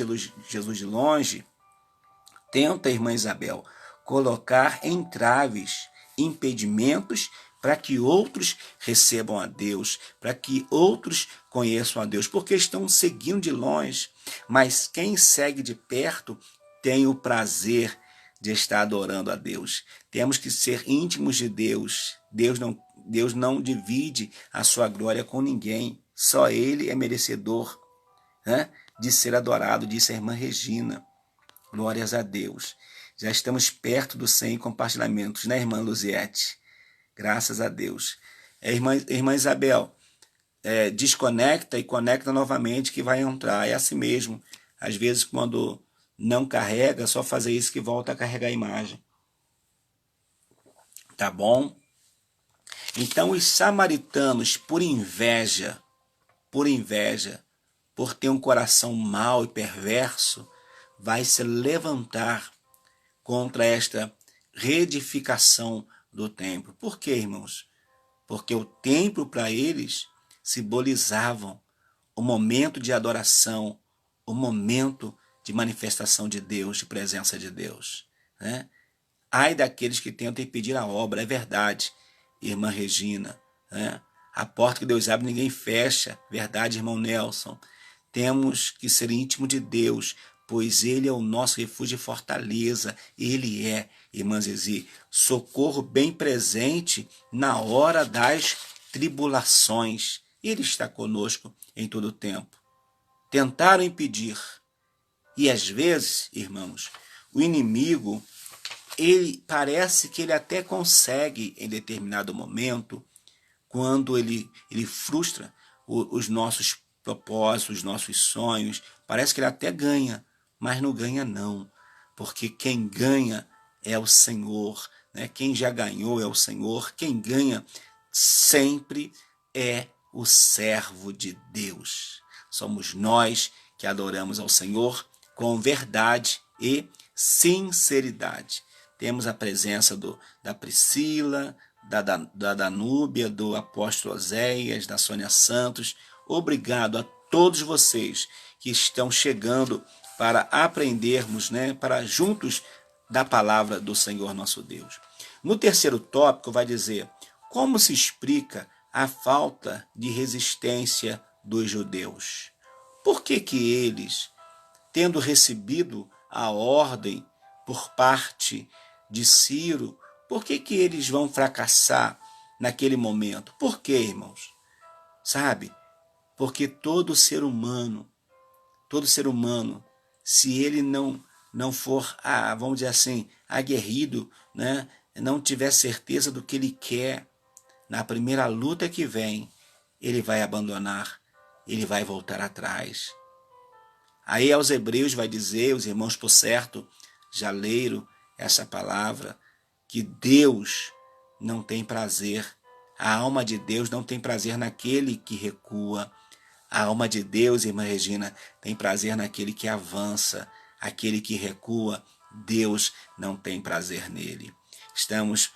Jesus de longe, tenta, irmã Isabel, colocar entraves, impedimentos para que outros recebam a Deus, para que outros conheçam a Deus, porque estão seguindo de longe. Mas quem segue de perto tem o prazer de estar adorando a Deus. Temos que ser íntimos de Deus. Deus não divide a sua glória com ninguém. Só Ele é merecedor né, de ser adorado, disse a irmã Regina. Glórias a Deus. Já estamos perto dos 100 compartilhamentos, né, irmã Luziette? Graças a Deus. Irmã Isabel, desconecta e conecta novamente que vai entrar. É assim mesmo. Às vezes, quando não carrega, é só fazer isso que volta a carregar a imagem. Tá bom? Então, os samaritanos, por ter um coração mau e perverso, vai se levantar contra esta reedificação do templo. Por quê, irmãos? Porque o templo para eles simbolizavam o momento de adoração, o momento de manifestação de Deus, de presença de Deus, né? Ai daqueles que tentam impedir a obra, é verdade, irmã Regina, né? A porta que Deus abre ninguém fecha, verdade, irmão Nelson. Temos que ser íntimo de Deus, pois Ele é o nosso refúgio e fortaleza. Ele é, irmã Zizi, socorro bem presente na hora das tribulações. Ele está conosco em todo o tempo. Tentaram impedir. E às vezes, irmãos, o inimigo, ele parece que ele até consegue em determinado momento, quando ele frustra os nossos propósitos, os nossos sonhos, parece que ele até ganha, mas não ganha não, porque quem ganha é o Senhor, né? Quem já ganhou é o Senhor, quem ganha sempre é o servo de Deus. Somos nós que adoramos ao Senhor com verdade e sinceridade. Temos a presença da Priscila, da Danúbia, do apóstolo Oséias, da Sônia Santos. Obrigado a todos vocês que estão chegando para aprendermos, né, para juntos da palavra do Senhor nosso Deus. No terceiro tópico vai dizer: como se explica a falta de resistência dos judeus? Por que eles, tendo recebido a ordem por parte de Ciro, por que eles vão fracassar naquele momento? Por quê, irmãos? Sabe? Porque todo ser humano, se ele não for, vamos dizer assim, aguerrido, né? Não tiver certeza do que ele quer, na primeira luta que vem, ele vai abandonar, ele vai voltar atrás. Aí aos Hebreus vai dizer, os irmãos por certo já leram essa palavra, que Deus não tem prazer, a alma de Deus não tem prazer naquele que recua. A alma de Deus, irmã Regina, tem prazer naquele que avança, aquele que recua, Deus não tem prazer nele. Estamos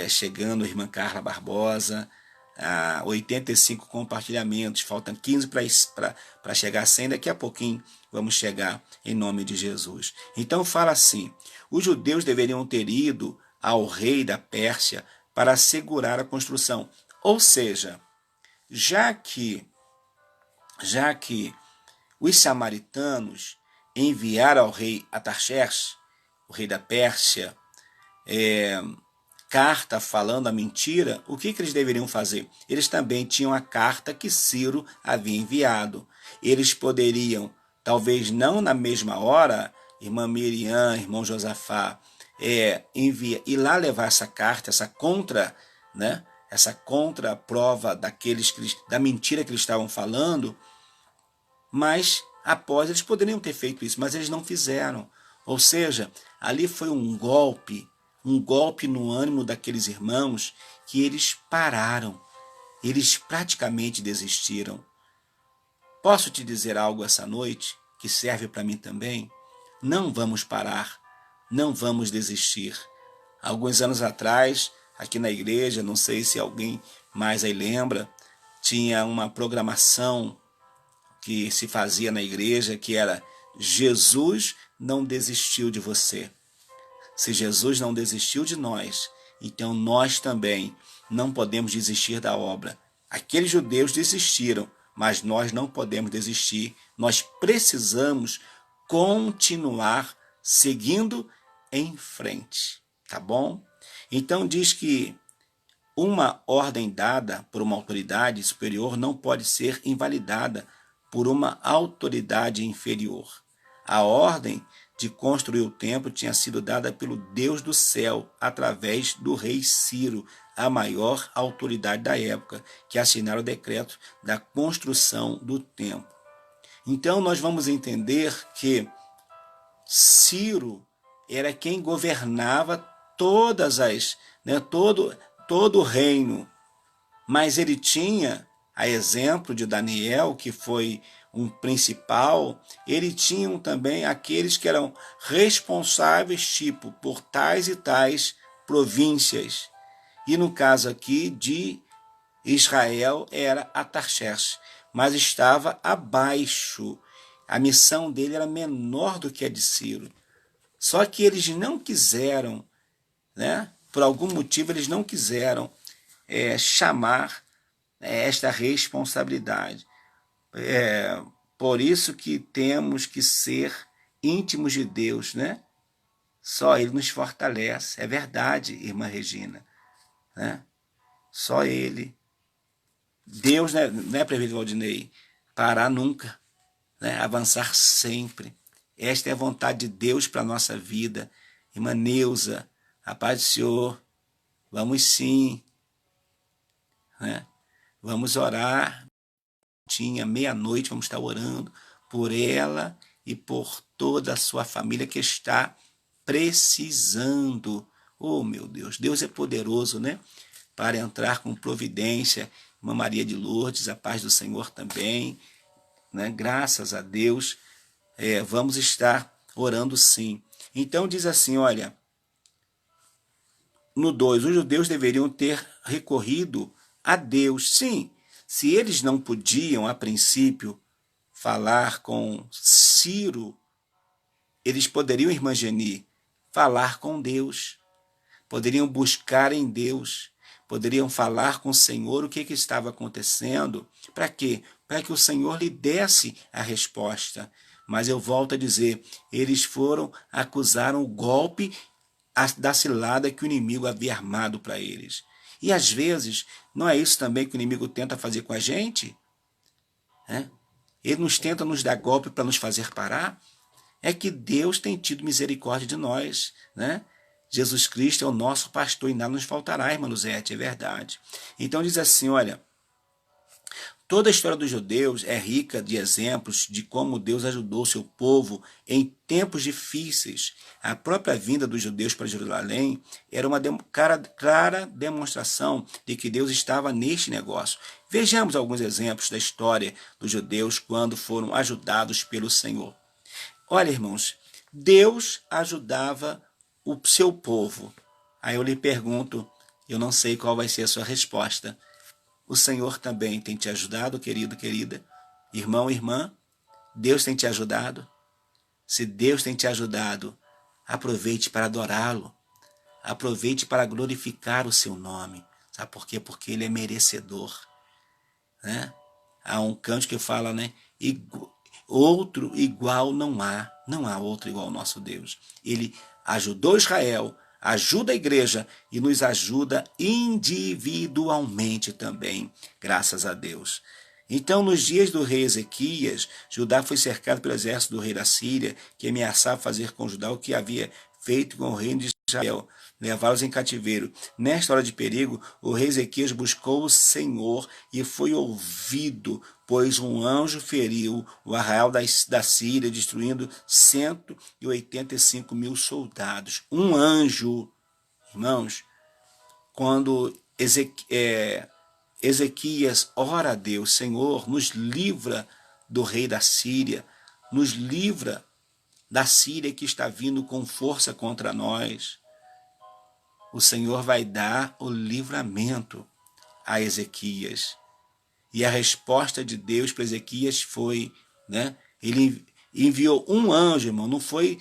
chegando, irmã Carla Barbosa, a 85 compartilhamentos, faltam 15 para chegar a 100, daqui a pouquinho vamos chegar em nome de Jesus. Então fala assim: os judeus deveriam ter ido ao rei da Pérsia para assegurar a construção. Ou seja, já que os samaritanos enviaram ao rei Atarxerxes, o rei da Pérsia, carta falando a mentira, o que eles deveriam fazer? Eles também tinham a carta que Ciro havia enviado. Eles poderiam, talvez não na mesma hora, irmã Miriam, irmão Josafá, ir lá levar essa carta, essa contra-prova da mentira que eles estavam falando, mas após eles poderiam ter feito isso, mas eles não fizeram. Ou seja, ali foi um golpe no ânimo daqueles irmãos, que eles pararam, eles praticamente desistiram. Posso te dizer algo essa noite, que serve para mim também? Não vamos parar, não vamos desistir. Alguns anos atrás, aqui na igreja, não sei se alguém mais aí lembra, tinha uma programação que se fazia na igreja, que era: Jesus não desistiu de você. Se Jesus não desistiu de nós, então nós também não podemos desistir da obra. Aqueles judeus desistiram, mas nós não podemos desistir. Nós precisamos continuar seguindo em frente, tá bom? Então diz que uma ordem dada por uma autoridade superior não pode ser invalidada por uma autoridade inferior. A ordem de construir o templo tinha sido dada pelo Deus do céu através do rei Ciro, a maior autoridade da época, que assinara o decreto da construção do templo. Então nós vamos entender que Ciro era quem governava todo o reino, mas ele tinha, a exemplo de Daniel, que foi um principal, ele tinha também aqueles que eram responsáveis, tipo, por tais e tais províncias. E no caso aqui de Israel era Artaxerxes, mas estava abaixo. A missão dele era menor do que a de Ciro. Só que eles não quiseram, né? Por algum motivo eles não quiseram chamar esta responsabilidade. Por isso que temos que ser íntimos de Deus, né? Só Ele nos fortalece. É verdade, irmã Regina, né? Só Ele. Deus, né, prefeito Valdinei? Parar nunca, né? Avançar sempre. Esta é a vontade de Deus para a nossa vida. Irmã Neuza, a paz do Senhor, vamos sim, né? Vamos orar. Meia-noite, vamos estar orando por ela e por toda a sua família que está precisando. Oh, meu Deus, Deus é poderoso, né? Para entrar com providência. Irmã Maria de Lourdes, a paz do Senhor também, né? Graças a Deus, vamos estar orando sim. Então diz assim, olha, no 2, os judeus deveriam ter recorrido a Deus, sim. Se eles não podiam, a princípio, falar com Ciro, eles poderiam, irmã Geni, falar com Deus. Poderiam buscar em Deus. Poderiam falar com o Senhor o que estava acontecendo. Para quê? Para que o Senhor lhe desse a resposta. Mas eu volto a dizer, eles acusaram o golpe da cilada que o inimigo havia armado para eles. E às vezes, não é isso também que o inimigo tenta fazer com a gente? Ele nos tenta nos dar golpe para nos fazer parar? É que Deus tem tido misericórdia de nós, né? Jesus Cristo é o nosso pastor e nada nos faltará, irmã Luzete, é verdade. Então diz assim, olha, toda a história dos judeus é rica de exemplos de como Deus ajudou seu povo em tempos difíceis. A própria vinda dos judeus para Jerusalém era uma clara demonstração de que Deus estava neste negócio. Vejamos alguns exemplos da história dos judeus quando foram ajudados pelo Senhor. Olha, irmãos, Deus ajudava o seu povo. Aí eu lhe pergunto, eu não sei qual vai ser a sua resposta. O Senhor também tem te ajudado, querido, querida? Irmão, irmã, Deus tem te ajudado? Se Deus tem te ajudado, aproveite para adorá-lo. Aproveite para glorificar o seu nome. Sabe por quê? Porque ele é merecedor, né? Há um canto que fala, né? Outro igual não há outro igual ao nosso Deus. Ele ajudou Israel, ajuda a igreja e nos ajuda individualmente também, graças a Deus. Então, nos dias do rei Ezequias, Judá foi cercado pelo exército do rei da Síria, que ameaçava fazer com Judá o que havia feito com o reino de Israel, levá-los em cativeiro. Nesta hora de perigo, o rei Ezequias buscou o Senhor e foi ouvido, pois um anjo feriu o arraial da Síria, destruindo 185 mil soldados. Um anjo, irmãos, quando Ezequias ora a Deus, Senhor, nos livra do rei da Síria, nos livra da Síria que está vindo com força contra nós. O Senhor vai dar o livramento a Ezequias. E a resposta de Deus para Ezequias foi, né? Ele enviou um anjo, irmão, não foi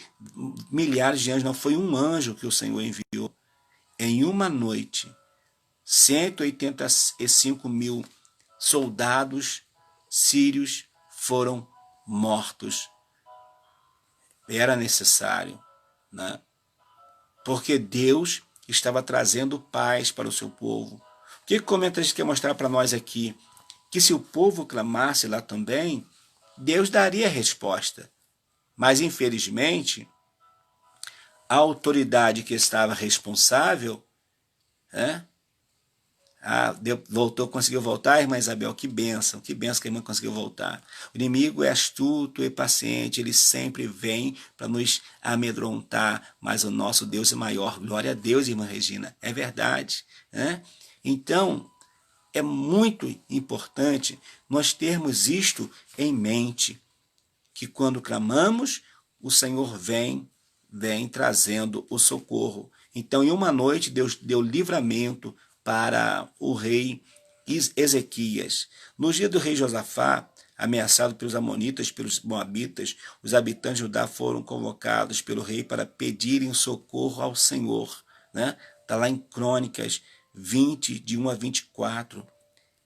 milhares de anjos, não, foi um anjo que o Senhor enviou. Em uma noite, 185 mil soldados sírios foram mortos. Era necessário, né? Porque Deus estava trazendo paz para o seu povo. O que o comentarista quer mostrar para nós aqui? Que se o povo clamasse lá também, Deus daria a resposta. Mas, infelizmente, a autoridade que estava responsável, né? Conseguiu voltar, irmã Isabel, que bênção que a irmã conseguiu voltar. O inimigo é astuto e paciente, ele sempre vem para nos amedrontar, mas o nosso Deus é maior. Glória a Deus, irmã Regina, é verdade, né? Então, é muito importante nós termos isto em mente, que quando clamamos, o Senhor vem trazendo o socorro. Então, em uma noite, Deus deu livramento para o rei Ezequias. No dia do rei Josafá, ameaçado pelos amonitas, pelos moabitas, os habitantes de Judá foram convocados pelo rei para pedirem socorro ao Senhor. Né? Está lá em Crônicas 20, de 1 a 24.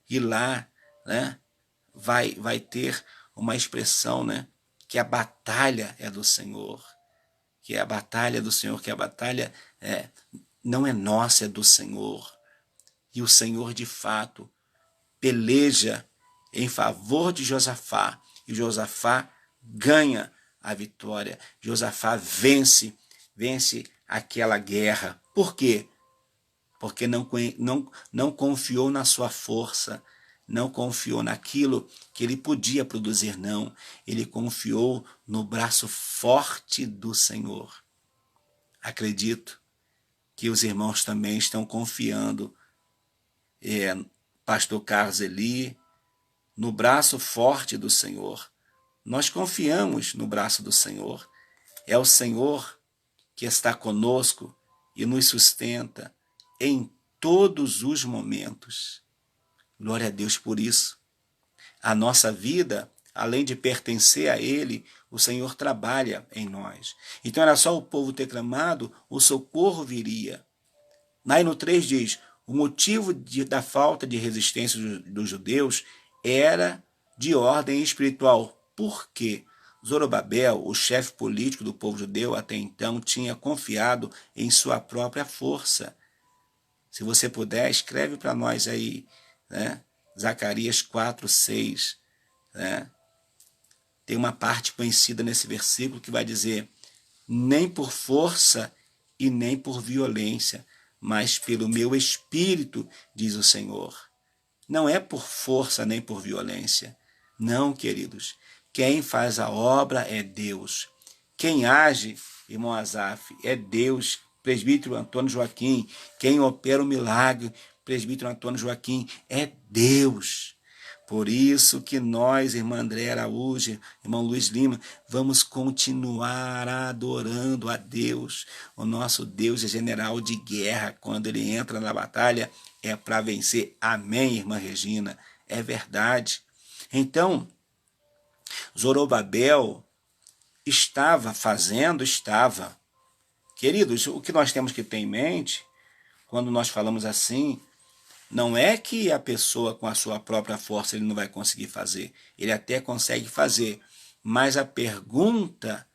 E lá, né, vai ter uma expressão, né, que a batalha é do Senhor. Que a batalha é do Senhor, que a batalha não é nossa, é do Senhor. E o Senhor, de fato, peleja em favor de Josafá. E Josafá ganha a vitória. Josafá vence aquela guerra. Por quê? Porque não confiou na sua força, não confiou naquilo que ele podia produzir, não. Ele confiou no braço forte do Senhor. Acredito que os irmãos também estão confiando, pastor Carlos Eli, no braço forte do Senhor. Nós confiamos no braço do Senhor. É o Senhor que está conosco e nos sustenta em todos os momentos. Glória a Deus por isso. A nossa vida, além de pertencer a Ele, o Senhor trabalha em nós. Então era só o povo ter clamado, o socorro viria. Aí no 3 diz, o motivo da falta de resistência dos judeus era de ordem espiritual. Por quê? Zorobabel, o chefe político do povo judeu, até então tinha confiado em sua própria força. Se você puder, escreve para nós aí, né? Zacarias 4:6. Né? Tem uma parte conhecida nesse versículo que vai dizer: nem por força e nem por violência, mas pelo meu espírito, diz o Senhor. Não é por força nem por violência. Não, queridos. Quem faz a obra é Deus. Quem age, irmão Asaf, é Deus. Presbítero Antônio Joaquim. Quem opera o milagre, presbítero Antônio Joaquim, é Deus. Por isso que nós, irmã André Araújo, irmão Luiz Lima, vamos continuar adorando a Deus. O nosso Deus é general de guerra. Quando ele entra na batalha, é para vencer. Amém, irmã Regina? É verdade. Então, Zorobabel estava. Queridos, o que nós temos que ter em mente, quando nós falamos assim, não é que a pessoa com a sua própria força ele não vai conseguir fazer. Ele até consegue fazer. Mas a pergunta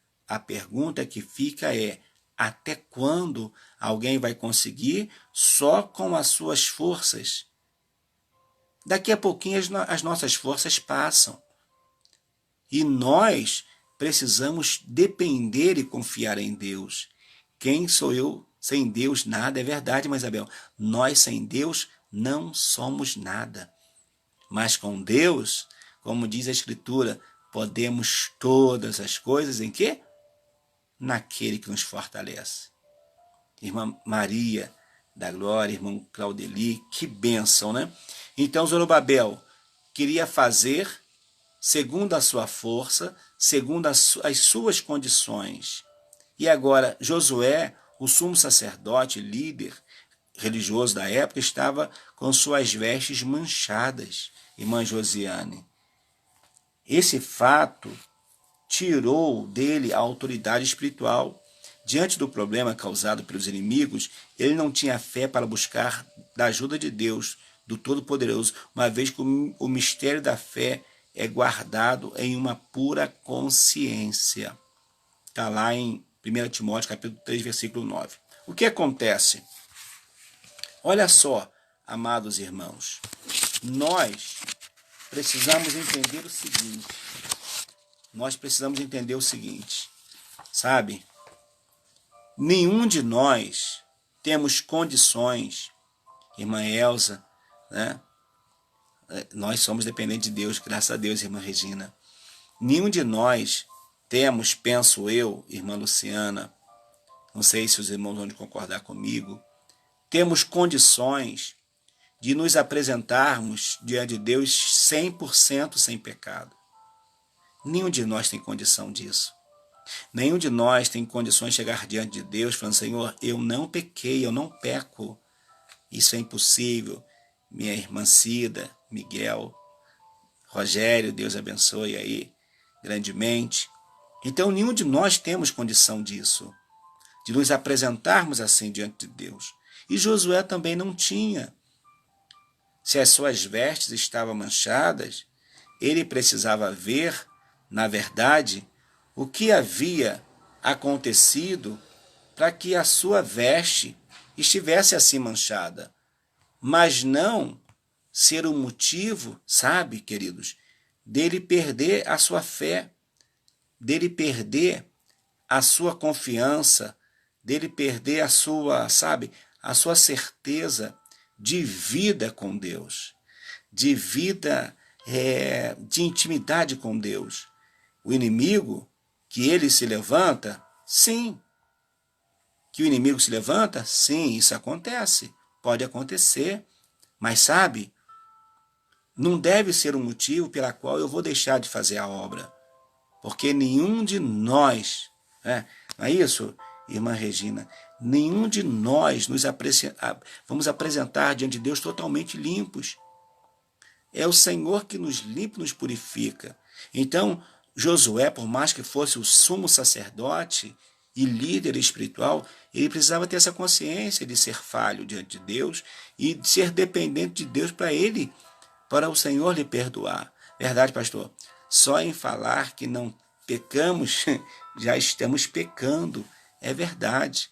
que fica é: até quando alguém vai conseguir só com as suas forças? Daqui a pouquinho as nossas forças passam. E nós precisamos depender e confiar em Deus. Quem sou eu sem Deus? Nada. É verdade, mas Isabel, nós sem Deus não somos nada. Mas com Deus, como diz a Escritura, podemos todas as coisas em quê? Naquele que nos fortalece. Irmã Maria da Glória, irmão Claudeli, que bênção, né? Então Zorobabel queria fazer segundo a sua força, segundo as suas condições. E agora Josué, o sumo sacerdote, líder religioso da época, estava com suas vestes manchadas, irmã Josiane. Esse fato tirou dele a autoridade espiritual. Diante do problema causado pelos inimigos, ele não tinha fé para buscar da ajuda de Deus, do Todo-Poderoso, uma vez que o mistério da fé é guardado em uma pura consciência. Está lá em 1 Timóteo capítulo 3, versículo 9. O que acontece? Olha só, amados irmãos, nós precisamos entender o seguinte: nós precisamos entender o seguinte, sabe? Nenhum de nós temos condições, irmã Elza, né? Nós somos dependentes de Deus, graças a Deus, irmã Regina. Nenhum de nós temos, penso eu, irmã Luciana, não sei se os irmãos vão concordar comigo, temos condições de nos apresentarmos diante de Deus 100% sem pecado. Nenhum de nós tem condição disso. Nenhum de nós tem condições de chegar diante de Deus falando, Senhor, eu não pequei, eu não peco. Isso é impossível. Minha irmã Cida, Miguel, Rogério, Deus abençoe aí grandemente. Então, nenhum de nós temos condição disso, de nos apresentarmos assim diante de Deus. E Josué também não tinha. Se as suas vestes estavam manchadas, ele precisava ver, na verdade, o que havia acontecido para que a sua veste estivesse assim manchada. Mas não ser um motivo, sabe, queridos, dele perder a sua fé, dele perder a sua confiança, dele perder a sua, sabe, a sua certeza de vida com Deus, de vida, de intimidade com Deus. O inimigo, que ele se levanta, sim. Que o inimigo se levanta, sim, isso acontece, pode acontecer, mas sabe, não deve ser um motivo pela qual eu vou deixar de fazer a obra, porque nenhum de nós, não é isso, irmã Regina? Nenhum de nós vamos apresentar diante de Deus totalmente limpos. É o Senhor que nos limpa e nos purifica. Então, Josué, por mais que fosse o sumo sacerdote e líder espiritual, ele precisava ter essa consciência de ser falho diante de Deus e de ser dependente de Deus para o Senhor lhe perdoar. Verdade, pastor? Só em falar que não pecamos, já estamos pecando. É verdade.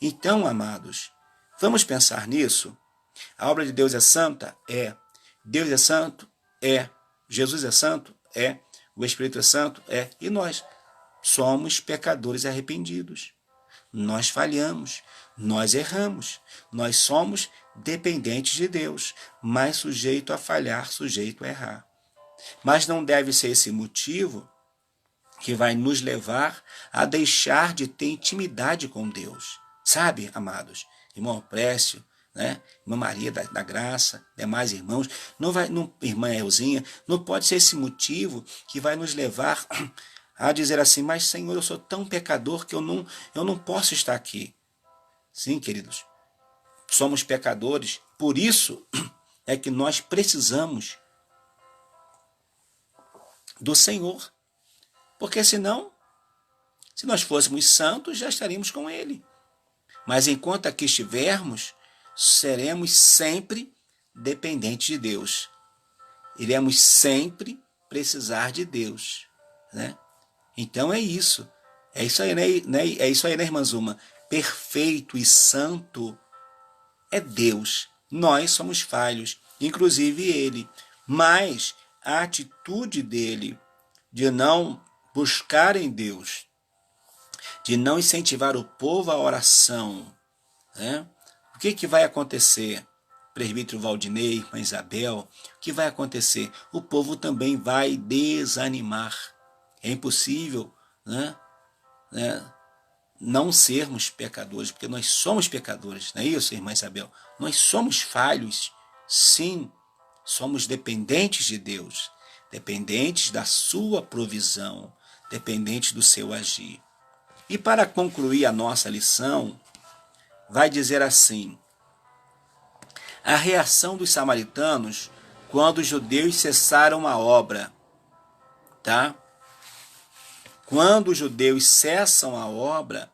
Então, amados, vamos pensar nisso? A obra de Deus é santa? É. Deus é santo? É. Jesus é santo? É. O Espírito é santo? É. E nós somos pecadores arrependidos. Nós falhamos, nós erramos, nós somos dependentes de Deus, mas sujeito a falhar, sujeito a errar. Mas não deve ser esse motivo que vai nos levar a deixar de ter intimidade com Deus. Sabe, amados? Irmão Précio, né? Irmã Maria da Graça, demais irmãos, irmã Elzinha, não pode ser esse motivo que vai nos levar a dizer assim, mas Senhor, eu sou tão pecador que eu não posso estar aqui. Sim, queridos, somos pecadores, por isso é que nós precisamos do Senhor. Porque senão, se nós fôssemos santos, já estaríamos com Ele. Mas enquanto aqui estivermos, seremos sempre dependentes de Deus. Iremos sempre precisar de Deus, né? Então é isso. É isso aí, né? É isso aí, né, irmã Zuma? Perfeito e santo é Deus. Nós somos falhos, inclusive Ele. Mas a atitude dele de não buscar em Deus, de não incentivar o povo à oração, né? O que vai acontecer? Presbítero Valdinei, irmã Isabel, o que vai acontecer? O povo também vai desanimar. É impossível, né? Não sermos pecadores, porque nós somos pecadores, não é isso, irmã Isabel? Nós somos falhos, sim, somos dependentes de Deus, dependentes da sua provisão, dependentes do seu agir. E para concluir a nossa lição, vai dizer assim, a reação dos samaritanos quando os judeus cessaram a obra, tá? Quando os judeus cessam a obra,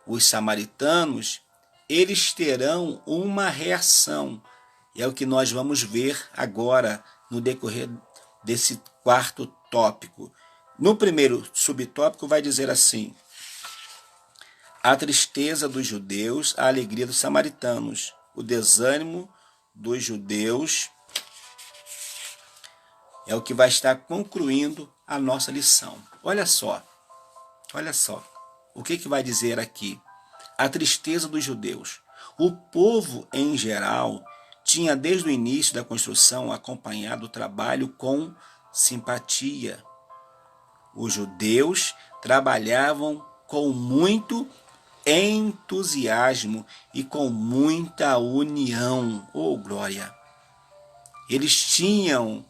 os samaritanos, eles terão uma reação. E é o que nós vamos ver agora no decorrer desse quarto tópico. No primeiro subtópico vai dizer assim, a tristeza dos judeus, a alegria dos samaritanos, o desânimo dos judeus é o que vai estar concluindo a nossa lição. Olha só o que vai dizer aqui. A tristeza dos judeus. O povo, em geral, tinha desde o início da construção acompanhado o trabalho com simpatia. Os judeus trabalhavam com muito entusiasmo e com muita união. Oh, glória! Eles tinham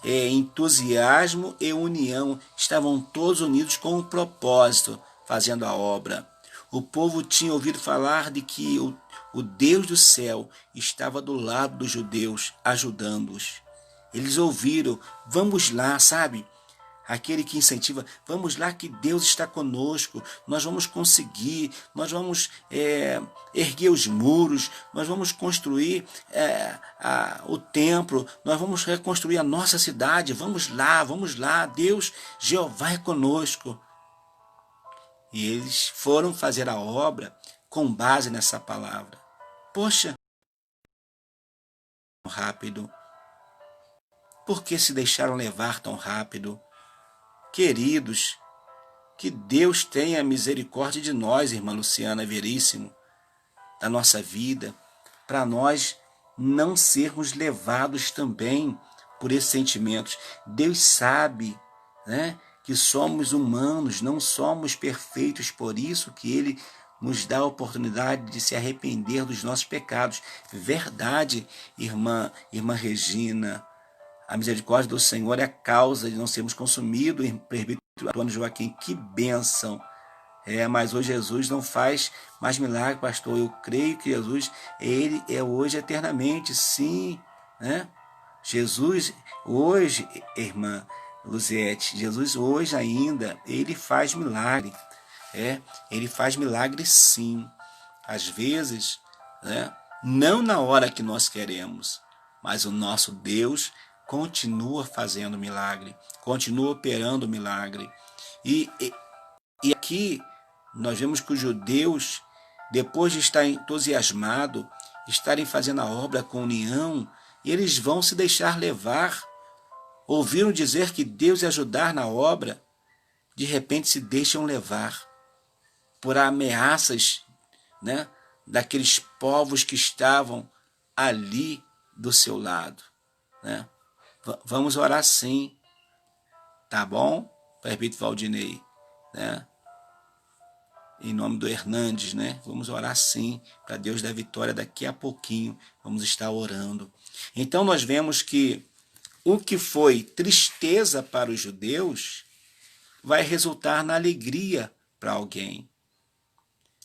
entusiasmo e união, estavam todos unidos com um propósito, fazendo a obra. O povo tinha ouvido falar de que o Deus do céu estava do lado dos judeus, ajudando-os. Eles ouviram, vamos lá, sabe? Aquele que incentiva, vamos lá que Deus está conosco, nós vamos conseguir, nós vamos erguer os muros, nós vamos construir o templo, nós vamos reconstruir a nossa cidade, vamos lá, Deus, Jeová é conosco. E eles foram fazer a obra com base nessa palavra. Poxa, rápido, por que se deixaram levar tão rápido? Queridos, que Deus tenha misericórdia de nós, irmã Luciana Veríssimo, da nossa vida, para nós não sermos levados também por esses sentimentos. Deus sabe, né, que somos humanos, não somos perfeitos, por isso que Ele nos dá a oportunidade de se arrepender dos nossos pecados. Verdade, irmã Regina. A misericórdia do Senhor é a causa de não sermos consumidos, presbítero Antônio Joaquim, que bênção. Mas hoje Jesus não faz mais milagre, pastor. Eu creio que Jesus, Ele é hoje eternamente, sim. Né? Jesus, hoje, irmã Luziete, Jesus hoje ainda, Ele faz milagre. Ele faz milagre sim. Às vezes, né? Não na hora que nós queremos, mas o nosso Deus continua fazendo milagre, continua operando milagre. E aqui nós vemos que os judeus, depois de estar entusiasmados, estarem fazendo a obra com união, eles vão se deixar levar. Ouviram dizer que Deus ia ajudar na obra, de repente se deixam levar por ameaças, né, daqueles povos que estavam ali do seu lado, né? Vamos orar sim, tá bom, presbítero Valdinei, né? Em nome do Hernandes, né? Vamos orar sim, para Deus dar vitória daqui a pouquinho, vamos estar orando. Então nós vemos que o que foi tristeza para os judeus vai resultar na alegria para alguém.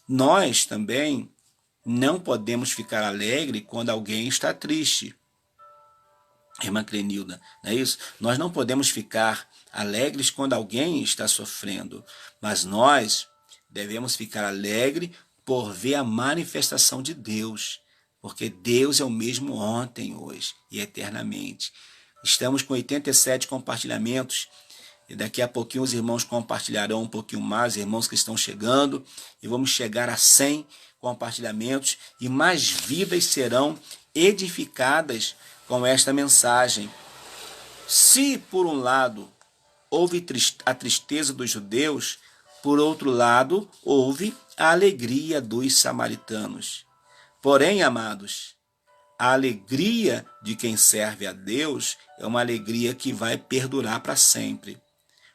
Nós também não podemos ficar alegre quando alguém está triste. Irmã Clenilda, não é isso? Nós não podemos ficar alegres quando alguém está sofrendo, mas nós devemos ficar alegres por ver a manifestação de Deus, porque Deus é o mesmo ontem, hoje e eternamente. Estamos com 87 compartilhamentos, e daqui a pouquinho os irmãos compartilharão um pouquinho mais, irmãos que estão chegando, e vamos chegar a 100 compartilhamentos, e mais vidas serão edificadas com esta mensagem. Se, por um lado, houve a tristeza dos judeus, por outro lado, houve a alegria dos samaritanos. Porém, amados, a alegria de quem serve a Deus é uma alegria que vai perdurar para sempre.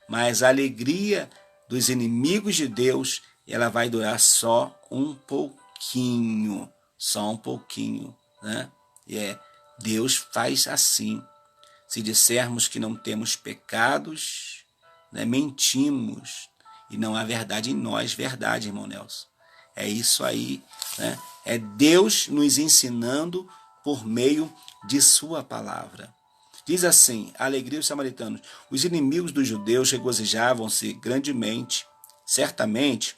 Mas a alegria dos inimigos de Deus, ela vai durar só um pouquinho, né? Deus faz assim. Se dissermos que não temos pecados, né, mentimos e não há verdade em nós. Verdade, irmão Nelson. É isso aí, né? É Deus nos ensinando por meio de sua palavra. Diz assim, a alegria dos samaritanos. Os inimigos dos judeus regozijavam-se grandemente. Certamente,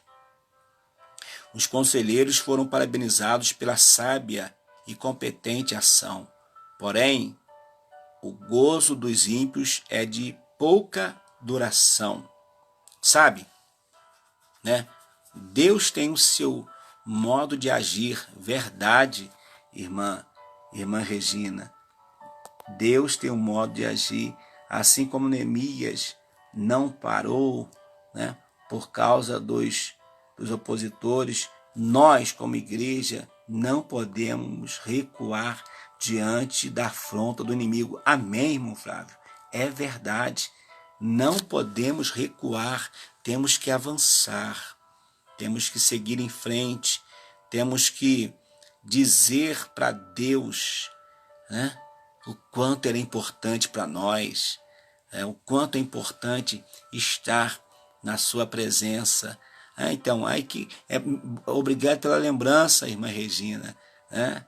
os conselheiros foram parabenizados pela sábia e competente ação. Porém, o gozo dos ímpios é de pouca duração. Sabe? Né? Deus tem o seu modo de agir. Verdade, irmã Regina. Deus tem um modo de agir. assim como Neemias não parou, né, por causa dos opositores, nós, como igreja, não podemos recuar diante da afronta do inimigo. Amém, irmão Flávio? É verdade. Não podemos recuar, temos que avançar, temos que seguir em frente, temos que dizer para Deus, né, o quanto ele é importante para nós, o quanto é importante estar na sua presença. Então, obrigado pela lembrança, irmã Regina, né?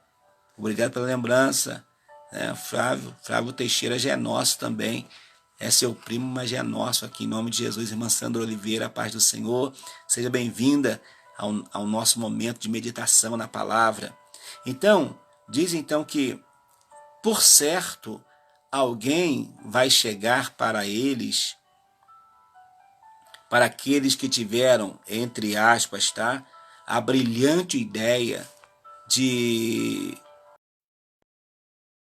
Obrigado pela lembrança, né? Flávio Teixeira já é nosso também, é seu primo, mas já é nosso aqui, em nome de Jesus. Irmã Sandra Oliveira, a paz do Senhor, seja bem-vinda ao nosso momento de meditação na palavra. Então, diz então que, por certo, alguém vai chegar para eles, para aqueles que tiveram, entre aspas, tá, a brilhante ideia de...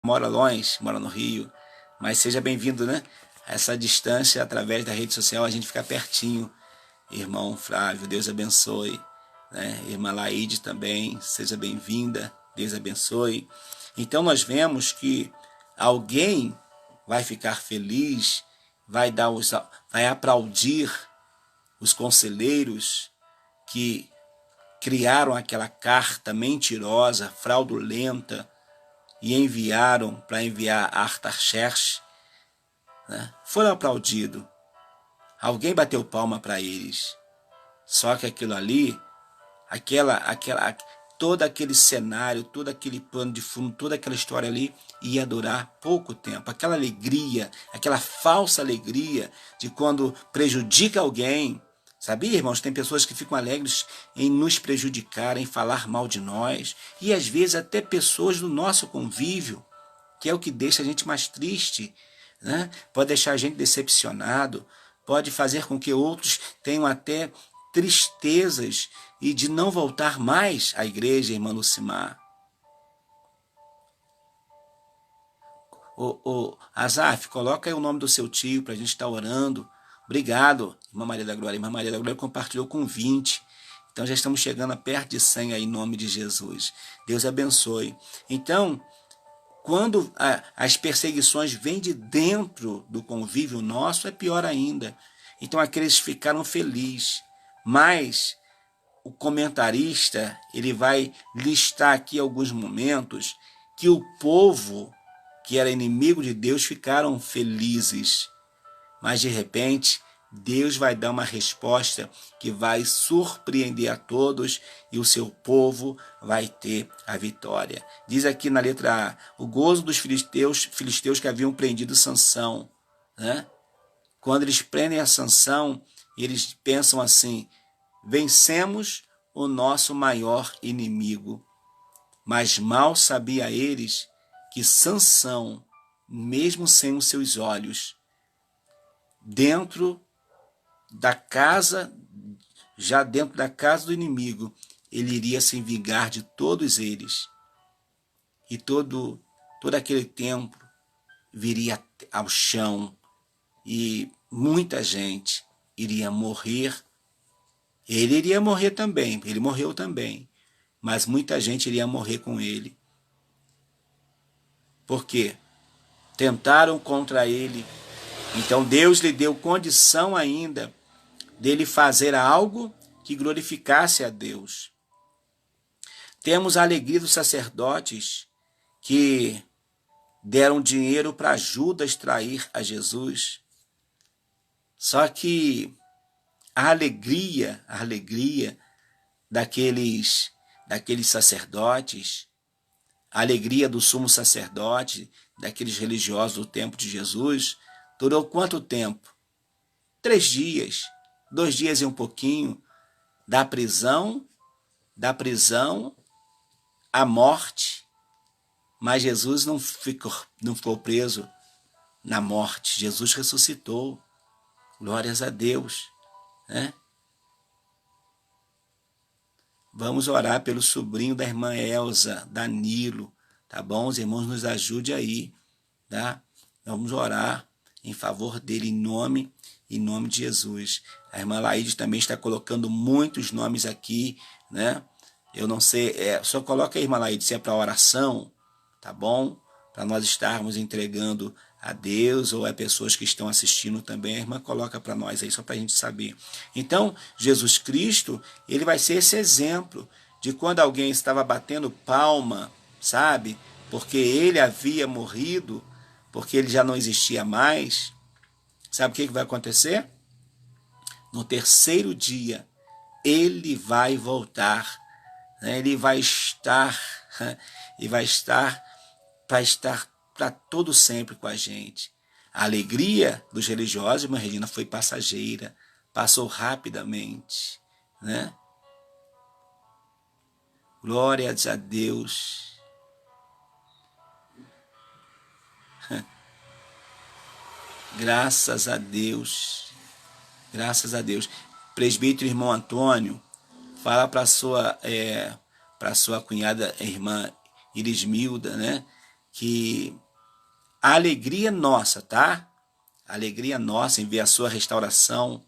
Mora longe, mora no Rio, mas seja bem-vindo, né? Essa distância, através da rede social, a gente fica pertinho. Irmão Flávio, Deus abençoe, né? Irmã Laide também, seja bem-vinda, Deus abençoe. Então nós vemos que alguém vai ficar feliz, vai aplaudir os conselheiros que criaram aquela carta mentirosa, fraudulenta, e enviar Artaxerxes, né? Foram aplaudidos. Alguém bateu palma para eles. Só que aquilo ali, todo aquele cenário, todo aquele plano de fundo, toda aquela história ali ia durar pouco tempo. Aquela alegria, aquela falsa alegria de quando prejudica alguém. Sabia, irmãos, tem pessoas que ficam alegres em nos prejudicar, em falar mal de nós, e às vezes até pessoas do nosso convívio, que é o que deixa a gente mais triste, né? Pode deixar a gente decepcionado, pode fazer com que outros tenham até tristezas e de não voltar mais à igreja, irmã Lucimar. Azaf, coloca aí o nome do seu tio para a gente estar orando. Obrigado, irmã Maria da Glória. Irmã Maria da Glória compartilhou com 20. Então já estamos chegando a perto de 100 aí, em nome de Jesus. Deus abençoe. Então, quando as perseguições vêm de dentro do convívio nosso, é pior ainda. Então aqueles ficaram felizes. Mas o comentarista, ele vai listar aqui alguns momentos que o povo, que era inimigo de Deus, ficaram felizes. Mas de repente, Deus vai dar uma resposta que vai surpreender a todos e o seu povo vai ter a vitória. Diz aqui na letra A, o gozo dos filisteus que haviam prendido Sansão, né? Quando eles prendem a Sansão, eles pensam assim: vencemos o nosso maior inimigo. Mas mal sabia eles que Sansão, mesmo sem os seus olhos, já dentro da casa do inimigo, ele iria se vingar de todos eles. E todo aquele templo viria ao chão e muita gente iria morrer. Ele iria morrer também, ele morreu também, mas muita gente iria morrer com ele. Por quê? Tentaram contra ele. Então Deus lhe deu condição ainda dele fazer algo que glorificasse a Deus. Temos a alegria dos sacerdotes que deram dinheiro para Judas trair a Jesus. Só que a alegria daqueles sacerdotes, a alegria do sumo sacerdote, daqueles religiosos do tempo de Jesus, durou quanto tempo? 3 dias, 2 dias e um pouquinho, da prisão à morte. Mas Jesus não ficou preso na morte. Jesus ressuscitou. Glórias a Deus, né? Vamos orar pelo sobrinho da irmã Elza, Danilo, tá bom? Os irmãos nos ajudem aí, tá? Vamos orar em favor dele, em nome de Jesus. A irmã Laide também está colocando muitos nomes aqui, né? Eu não sei, só coloca aí, irmã Laide, se é para oração, tá bom? Para nós estarmos entregando a Deus, ou é pessoas que estão assistindo também, a irmã coloca para nós aí, só para a gente saber. Então, Jesus Cristo, ele vai ser esse exemplo de quando alguém estava batendo palma, sabe? Porque ele havia morrido, porque ele já não existia mais. Sabe o que vai acontecer? No terceiro dia, ele vai voltar, né? Ele vai estar, e vai estar para todo sempre com a gente. A alegria dos religiosos, irmã Regina, foi passageira, passou rapidamente, né? Glórias a Deus. Graças a Deus. Graças a Deus. Presbítero irmão Antônio, fala para sua cunhada, a irmã Irismilda, né? Que a alegria nossa, tá? A alegria nossa em ver a sua restauração,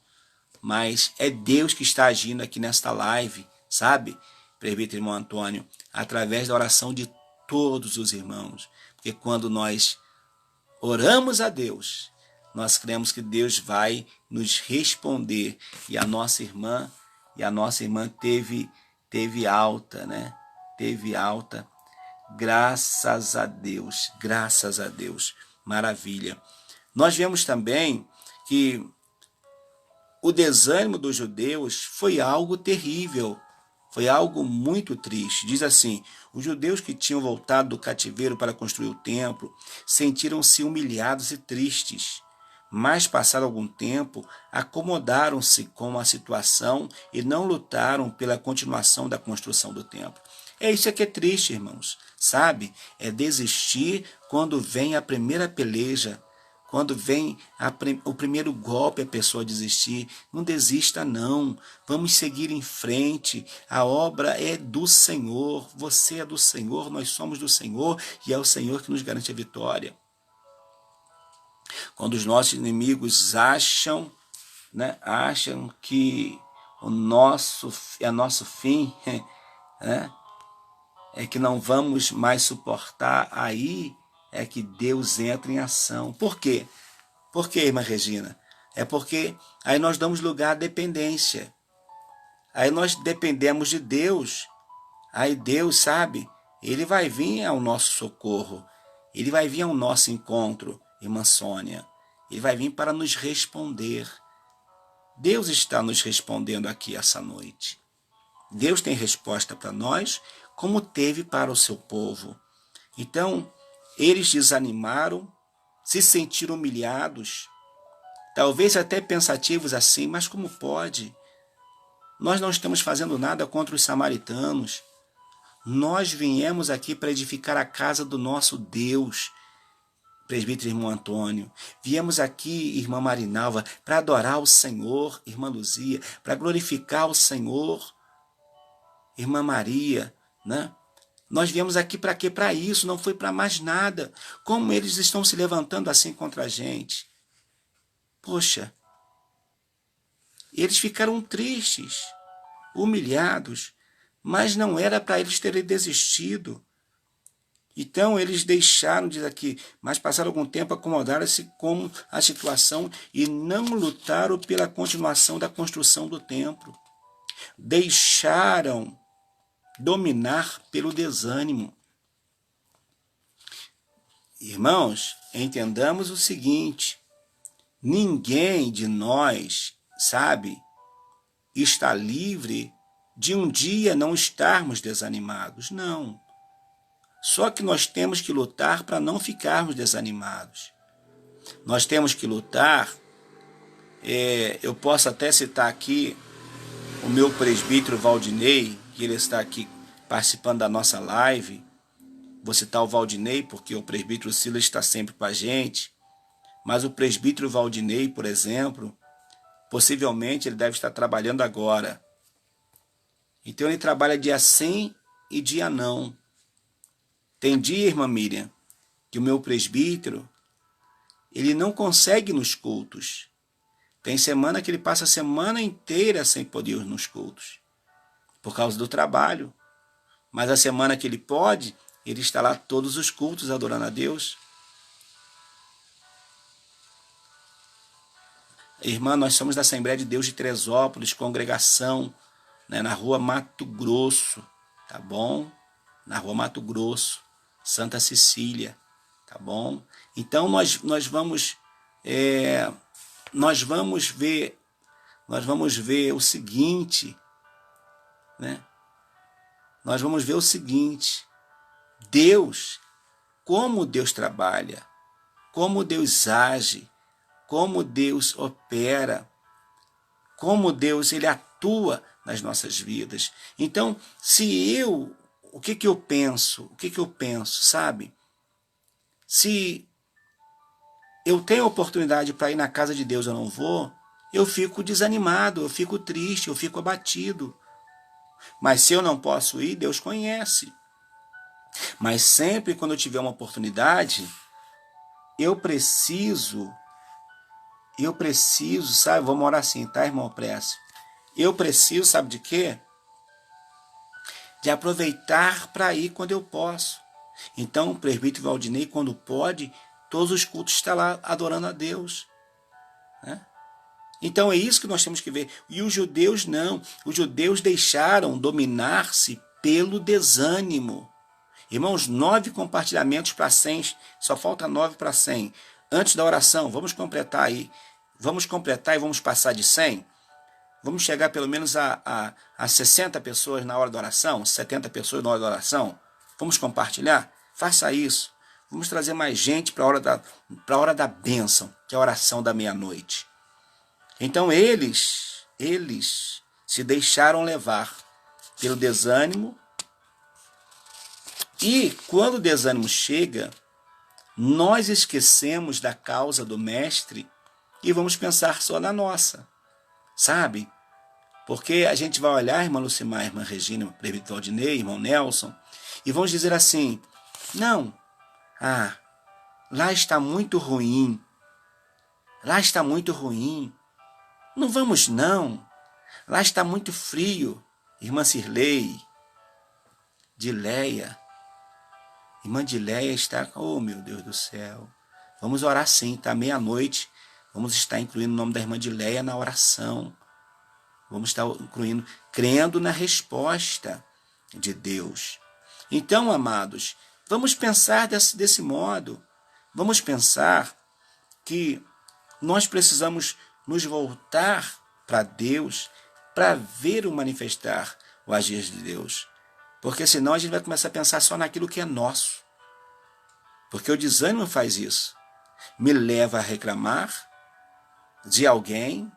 mas é Deus que está agindo aqui nesta live, sabe? Presbítero irmão Antônio, através da oração de todos os irmãos. Porque quando nós oramos a Deus, nós cremos que Deus vai nos responder. E a nossa irmã teve alta, né? Teve alta. Graças a Deus, graças a Deus. Maravilha. Nós vemos também que o desânimo dos judeus foi algo terrível, foi algo muito triste. Diz assim: os judeus que tinham voltado do cativeiro para construir o templo sentiram-se humilhados e tristes, mas passado algum tempo acomodaram-se com a situação e não lutaram pela continuação da construção do templo. É isso que é triste, irmãos, sabe? É desistir quando vem a primeira peleja, quando vem o primeiro golpe, a pessoa desistir. Não desista, não. Vamos seguir em frente. A obra é do Senhor. Você é do Senhor, nós somos do Senhor, e é o Senhor que nos garante a vitória. Quando os nossos inimigos acham, né, acham que nosso fim, né, é que não vamos mais suportar, aí é que Deus entra em ação. Por quê? Por quê, irmã Regina? É porque aí nós damos lugar à dependência. Aí nós dependemos de Deus. Aí Deus, sabe, ele vai vir ao nosso socorro. Ele vai vir ao nosso encontro, irmã Sônia. Ele vai vir para nos responder. Deus está nos respondendo aqui essa noite. Deus tem resposta para nós, como teve para o seu povo. Então, eles desanimaram, se sentiram humilhados, talvez até pensativos assim, mas como pode? Nós não estamos fazendo nada contra os samaritanos. Nós viemos aqui para edificar a casa do nosso Deus, presbítero irmão Antônio. Viemos aqui, irmã Marinalva, para adorar o Senhor, irmã Luzia, para glorificar o Senhor, irmã Maria, né? Nós viemos aqui para quê? Para isso, não foi para mais nada. Como eles estão se levantando assim contra a gente? Poxa, eles ficaram tristes, humilhados, mas não era para eles terem desistido. Então eles deixaram, diz aqui, mas passaram algum tempo, acomodaram-se com a situação e não lutaram pela continuação da construção do templo. Deixaram dominar pelo desânimo. Irmãos, entendamos o seguinte: ninguém de nós, sabe, está livre de um dia não estarmos desanimados. Não. Só que nós temos que lutar para não ficarmos desanimados. Nós temos que lutar. Eu posso até citar aqui o meu presbítero Valdinei, que ele está aqui participando da nossa live. Vou citar o Valdinei, porque o presbítero Silas está sempre com a gente. Mas o presbítero Valdinei, por exemplo, possivelmente ele deve estar trabalhando agora. Então ele trabalha dia sim e dia não. Tem dia, irmã Miriam, que o meu presbítero, ele não consegue ir nos cultos. Tem semana que ele passa a semana inteira sem poder ir nos cultos, por causa do trabalho. Mas a semana que ele pode, ele está lá todos os cultos adorando a Deus. Irmã, nós somos da Assembleia de Deus de Teresópolis, congregação, né, na rua Mato Grosso, tá bom? Na rua Mato Grosso, Santa Cecília, tá bom? Então nós vamos ver o seguinte, né? Nós vamos ver o seguinte: Deus, como Deus trabalha, como Deus age, como Deus opera, como Deus ele atua nas nossas vidas. Então, o que eu penso, sabe? Se eu tenho oportunidade para ir na casa de Deus, eu não vou, eu fico desanimado, eu fico triste, eu fico abatido. Mas se eu não posso ir, Deus conhece. Mas sempre quando eu tiver uma oportunidade, eu preciso, sabe? Vamos orar assim, tá, irmão Précio? Eu preciso, sabe de quê? De aproveitar para ir quando eu posso. Então, o presbítero Valdinei, quando pode, todos os cultos está lá adorando a Deus, né? Então é isso que nós temos que ver. E os judeus não. Os judeus deixaram dominar-se pelo desânimo. Irmãos, 9 compartilhamentos para 100. Só falta 9 para 100. Antes da oração, vamos completar aí. Vamos completar e vamos passar de 100. Vamos chegar pelo menos a 60 pessoas na hora da oração. 70 pessoas na hora da oração. Vamos compartilhar? Faça isso. Vamos trazer mais gente para a hora da bênção, que é a oração da meia-noite. Então eles se deixaram levar pelo desânimo, e quando o desânimo chega, nós esquecemos da causa do mestre e vamos pensar só na nossa, sabe? Porque a gente vai olhar, irmã Lucimar, irmã Regina, presbítero Valdinei, irmão Nelson, e vamos dizer assim: não, lá está muito ruim, não vamos não, lá está muito frio. Irmã Cirlei, Dileia, irmã Dileia está, oh meu Deus do céu, vamos orar sim, tá? Meia-noite, vamos estar incluindo o nome da irmã Dileia na oração, vamos estar incluindo, crendo na resposta de Deus. Então, amados, vamos pensar desse modo, vamos pensar que nós precisamos nos voltar para Deus para ver o manifestar, o agir de Deus. Porque senão a gente vai começar a pensar só naquilo que é nosso. Porque o desânimo faz isso. Me leva a reclamar de alguém,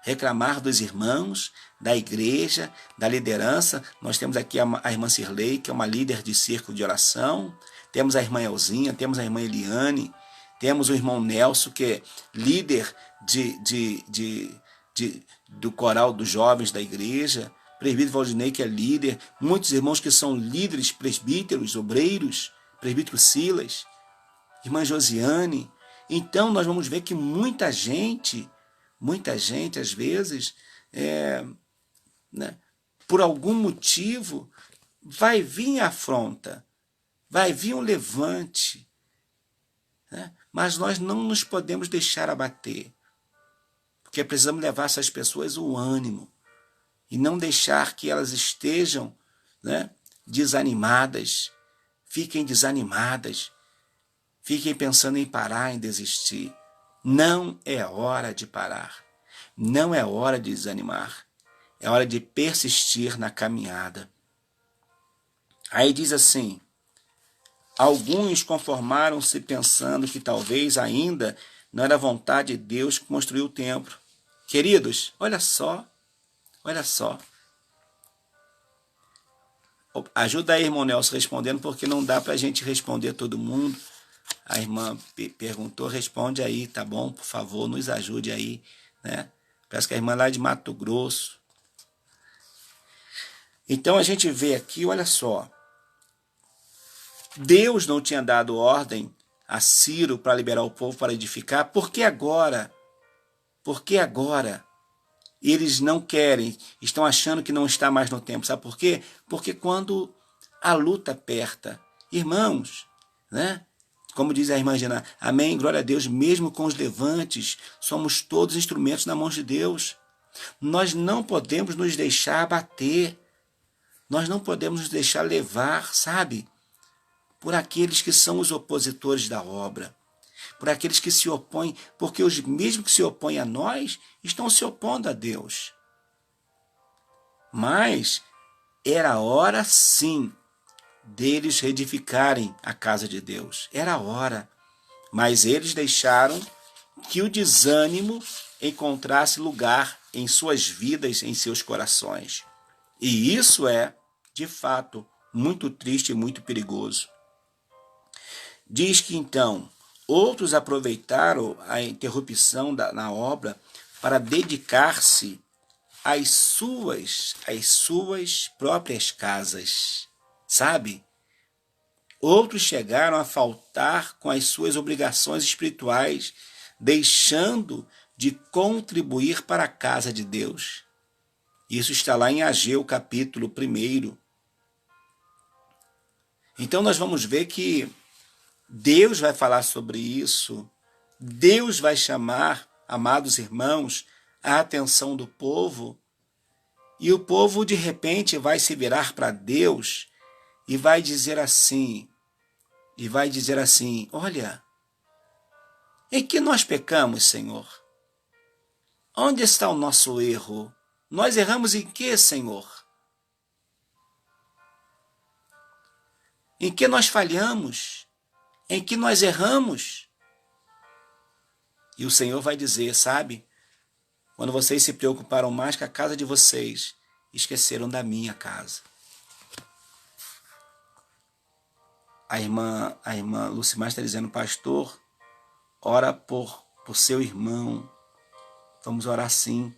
reclamar dos irmãos, da igreja, da liderança. Nós temos aqui a irmã Cirlei, que é uma líder de círculo de oração. Temos a irmã Elzinha, temos a irmã Eliane, temos o irmão Nelson, que é líder do coral dos jovens da igreja. Presbítero Valdinei, que é líder. Muitos irmãos que são líderes, presbíteros, obreiros. Presbítero Silas, irmã Josiane. Então nós vamos ver que muita gente às vezes, por algum motivo, vai vir a afronta, vai vir um levante, né? Mas nós não nos podemos deixar abater, porque precisamos levar essas pessoas o ânimo e não deixar que elas estejam, né, desanimadas, fiquem pensando em parar, em desistir. Não é hora de parar, não é hora de desanimar, é hora de persistir na caminhada. Aí diz assim: alguns conformaram-se pensando que talvez ainda não era vontade de Deus construir o templo. Queridos, olha só. Ajuda aí, irmão Nelson, respondendo, porque não dá para a gente responder todo mundo. A irmã perguntou, responde aí, tá bom? Por favor, nos ajude aí, né? Parece que a irmã lá é de Mato Grosso. Então a gente vê aqui, olha só. Deus não tinha dado ordem a Ciro para liberar o povo para edificar, por que agora? Por que agora? Eles não querem, estão achando que não está mais no tempo. Sabe por quê? Porque quando a luta aperta, irmãos, né? Como diz a irmã Gina, amém, glória a Deus, mesmo com os levantes, somos todos instrumentos na mão de Deus. Nós não podemos nos deixar abater, nós não podemos nos deixar levar, sabe? Por aqueles que são os opositores da obra, por aqueles que se opõem, porque os mesmos que se opõem a nós estão se opondo a Deus. Mas era hora sim deles reedificarem a casa de Deus. Era hora. Mas eles deixaram que o desânimo encontrasse lugar em suas vidas, em seus corações. E isso é, de fato, muito triste e muito perigoso. Diz que então, outros aproveitaram a interrupção na obra para dedicar-se às suas próprias casas, sabe? Outros chegaram a faltar com as suas obrigações espirituais, deixando de contribuir para a casa de Deus. Isso está lá em Ageu, capítulo 1. Então nós vamos ver que Deus vai falar sobre isso. Deus vai chamar, amados irmãos, a atenção do povo. E o povo, de repente, vai se virar para Deus e vai dizer assim, olha, em que nós pecamos, Senhor? Onde está o nosso erro? Nós erramos em que, Senhor? Em que nós falhamos? Em que nós erramos? E o Senhor vai dizer, sabe? Quando vocês se preocuparam mais com a casa de vocês, esqueceram da minha casa. A irmã Lucimar está dizendo, pastor, ora por seu irmão. Vamos orar sim,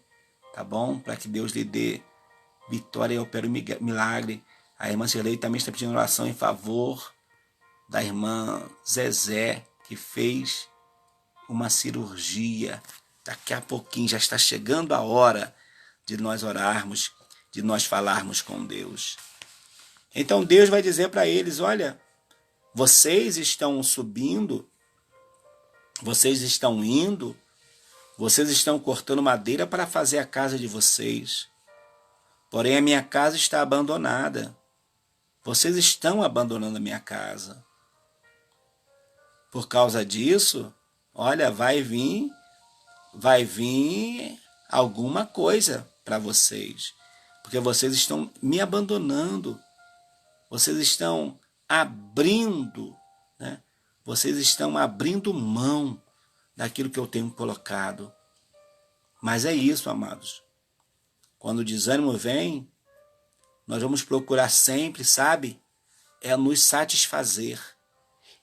tá bom? Para que Deus lhe dê vitória e opere o milagre. A irmã Cirlei também está pedindo oração em favor da irmã Zezé, que fez uma cirurgia. Daqui a pouquinho já está chegando a hora de nós orarmos, de nós falarmos com Deus. Então Deus vai dizer para eles, olha, vocês estão subindo, vocês estão indo, vocês estão cortando madeira para fazer a casa de vocês. Porém, a minha casa está abandonada. Vocês estão abandonando a minha casa. Por causa disso, olha, vai vir alguma coisa para vocês. Porque vocês estão me abandonando. Vocês estão abrindo, né? Vocês estão abrindo mão daquilo que eu tenho colocado. Mas é isso, amados. Quando o desânimo vem, nós vamos procurar sempre, sabe? É nos satisfazer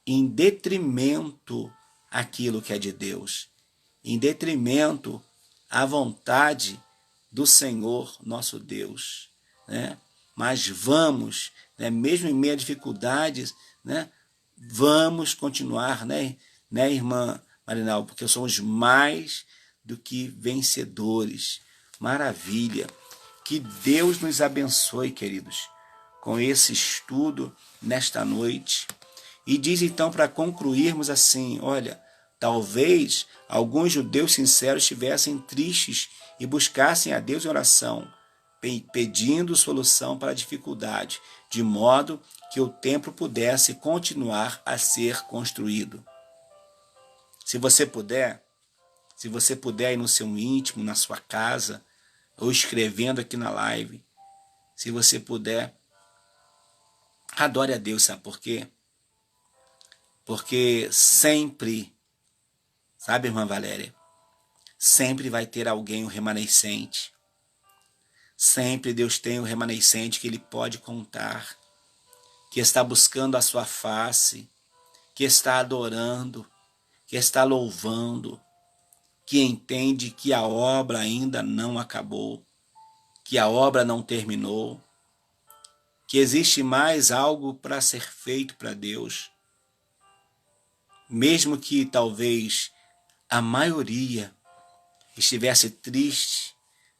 em detrimento àquilo que é de Deus, em detrimento à vontade do Senhor, nosso Deus, né? Mas vamos, né, mesmo em meio a dificuldades, né, vamos continuar, né, irmã Marinal, porque somos mais do que vencedores. Maravilha! Que Deus nos abençoe, queridos, com esse estudo nesta noite. E diz então, para concluirmos assim, olha, talvez alguns judeus sinceros estivessem tristes e buscassem a Deus em oração, pedindo solução para a dificuldade, de modo que o templo pudesse continuar a ser construído. Se você puder ir no seu íntimo, na sua casa, ou escrevendo aqui na live, se você puder, adore a Deus, sabe por quê? Porque sempre, sabe, irmã Valéria, sempre vai ter alguém, um remanescente. Sempre Deus tem um remanescente que Ele pode contar, que está buscando a sua face, que está adorando, que está louvando, que entende que a obra ainda não acabou, que a obra não terminou, que existe mais algo para ser feito para Deus. mesmo que talvez a maioria estivesse triste,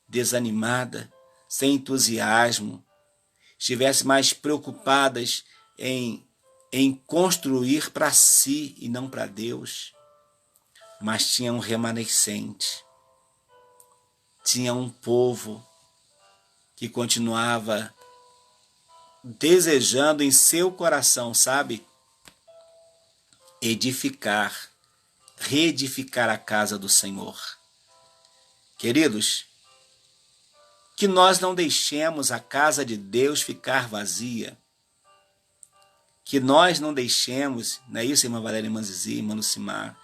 desanimada, sem entusiasmo, estivesse mais preocupadas em construir para si e não para Deus, mas tinha um remanescente, tinha um povo que continuava desejando em seu coração, sabe, edificar, reedificar a casa do Senhor. Queridos, que nós não deixemos a casa de Deus ficar vazia, que nós não deixemos, não é isso, irmã Valéria, irmã Zizi, irmã Lucimar,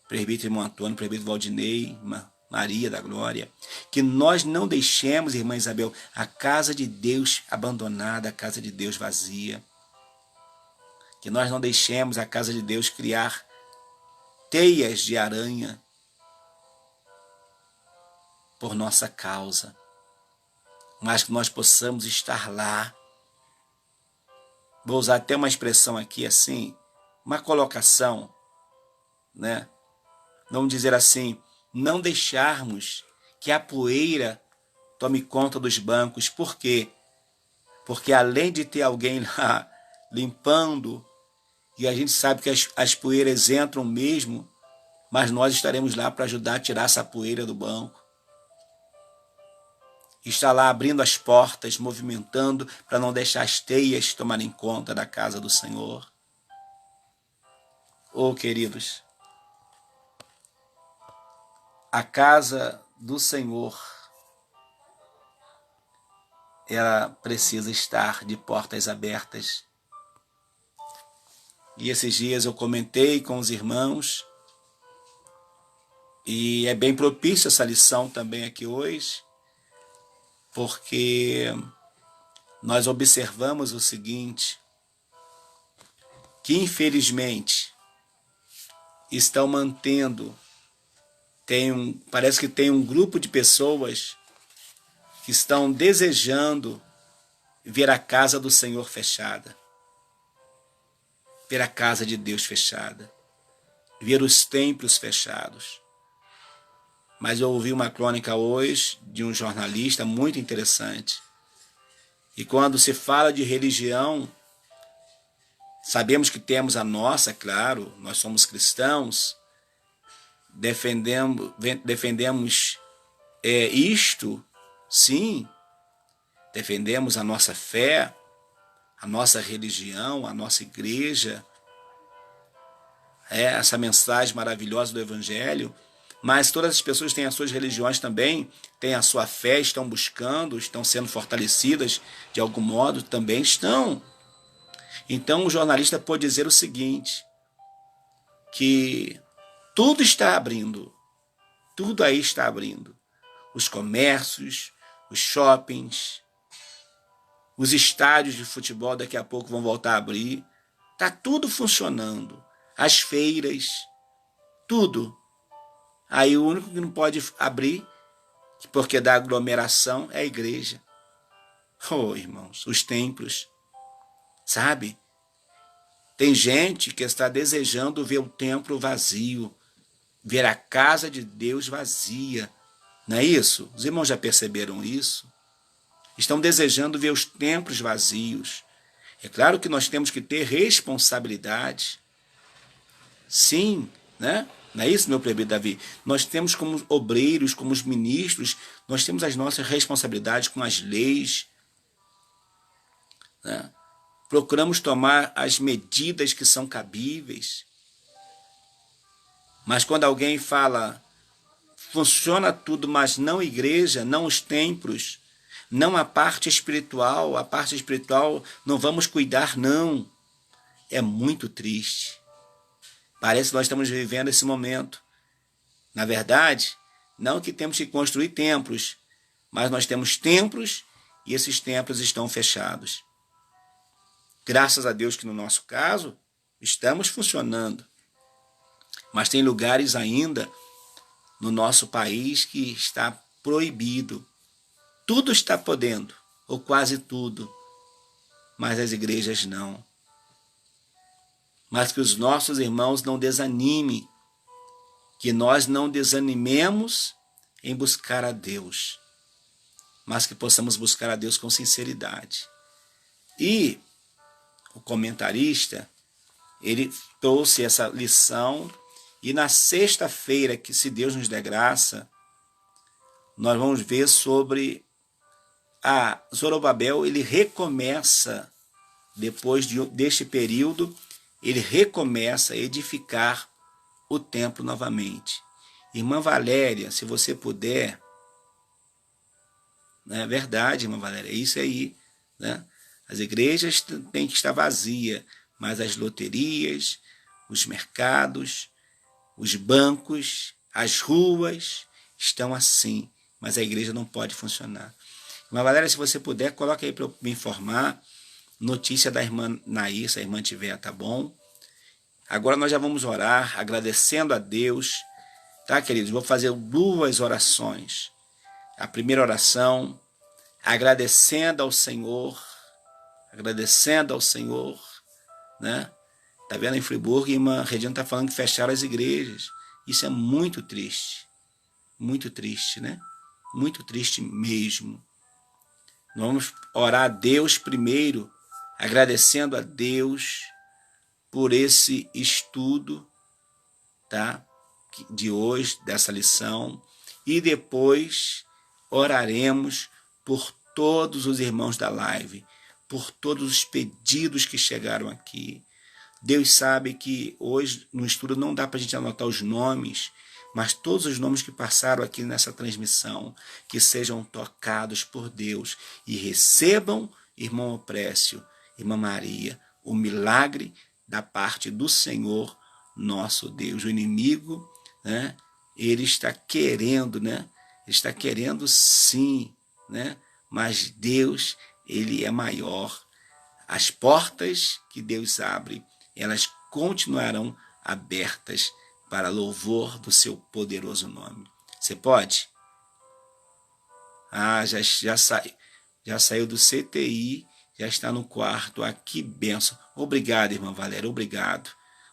presbítero irmão Antônio, presbítero Valdinei, irmã Maria da Glória, que nós não deixemos, irmã Isabel, a casa de Deus abandonada, a casa de Deus vazia, que nós não deixemos a casa de Deus criar teias de aranha por nossa causa, mas que nós possamos estar lá. Vou usar até uma expressão aqui assim, uma colocação, né? Vamos dizer assim, não deixarmos que a poeira tome conta dos bancos. Por quê? Porque além de ter alguém lá limpando, e a gente sabe que as poeiras entram mesmo, mas nós estaremos lá para ajudar a tirar essa poeira do banco. Está lá abrindo as portas, movimentando, para não deixar as teias tomarem conta da casa do Senhor. Oh, queridos, a casa do Senhor, ela precisa estar de portas abertas. E esses dias eu comentei com os irmãos, e é bem propício essa lição também aqui hoje, porque nós observamos o seguinte, que infelizmente estão mantendo, parece que tem um grupo de pessoas que estão desejando ver a casa do Senhor fechada, ver a casa de Deus fechada, ver os templos fechados. Mas eu ouvi uma crônica hoje de um jornalista muito interessante. E quando se fala de religião, sabemos que temos a nossa, claro, nós somos cristãos, defendemos isto, sim, defendemos a nossa fé, a nossa religião, a nossa igreja, essa mensagem maravilhosa do Evangelho. Mas todas as pessoas têm as suas religiões também, têm a sua fé, estão buscando, estão sendo fortalecidas de algum modo, também estão. Então o jornalista pode dizer o seguinte, que tudo está abrindo, tudo aí está abrindo. Os comércios, os shoppings, os estádios de futebol daqui a pouco vão voltar a abrir. Está tudo funcionando, as feiras, tudo. Aí o único que não pode abrir, porque da aglomeração, é a igreja. Oh, irmãos, os templos, sabe? Tem gente que está desejando ver o templo vazio, ver a casa de Deus vazia. Não é isso? Os irmãos já perceberam isso? Estão desejando ver os templos vazios. É claro que nós temos que ter responsabilidade. Sim, né? Não é isso, meu presbítero Davi? Nós temos como obreiros, como os ministros, nós temos as nossas responsabilidades com as leis, né? Procuramos tomar as medidas que são cabíveis. Mas quando alguém fala, funciona tudo, mas não a igreja, não os templos, não a parte espiritual não vamos cuidar, não. É muito triste. Parece que nós estamos vivendo esse momento. Na verdade, não que temos que construir templos, mas nós temos templos e esses templos estão fechados. Graças a Deus que no nosso caso, estamos funcionando. Mas tem lugares ainda no nosso país que está proibido. Tudo está podendo, ou quase tudo, mas as igrejas não. mas que os nossos irmãos não desanimem, que nós não desanimemos em buscar a Deus, mas que possamos buscar a Deus com sinceridade. E o comentarista, ele trouxe essa lição, e na sexta-feira, que se Deus nos der graça, nós vamos ver sobre a Zorobabel. Ele recomeça, depois deste período, ele recomeça a edificar o templo novamente. Irmã Valéria, se você puder, não é verdade, irmã Valéria, é isso aí, né? As igrejas têm que estar vazias, mas as loterias, os mercados, os bancos, as ruas estão assim, mas a igreja não pode funcionar. Irmã Valéria, se você puder, coloque aí para eu me informar, notícia da irmã Nair, se a irmã tiver, tá bom? Agora nós já vamos orar, agradecendo a Deus, tá, queridos? Vou fazer 2 orações. A primeira oração, agradecendo ao Senhor, né? Tá vendo em Friburgo, a irmã Regina tá falando que fecharam as igrejas. Isso é muito triste, né? Muito triste mesmo. Nós vamos orar a Deus primeiro, agradecendo a Deus por esse estudo, tá? De hoje, dessa lição, e depois oraremos por todos os irmãos da live, por todos os pedidos que chegaram aqui. Deus sabe que hoje no estudo não dá para a gente anotar os nomes, mas todos os nomes que passaram aqui nessa transmissão, que sejam tocados por Deus e recebam, irmão Oprécio, irmã Maria, o milagre da parte do Senhor nosso Deus. O inimigo, né, ele está querendo, né? Ele está querendo sim, né? Mas Deus, ele é maior. As portas que Deus abre, elas continuarão abertas para louvor do seu poderoso nome. Você pode? Já saiu do CTI, já está no quarto. Que bênção. Obrigado, irmã Valéria, obrigado.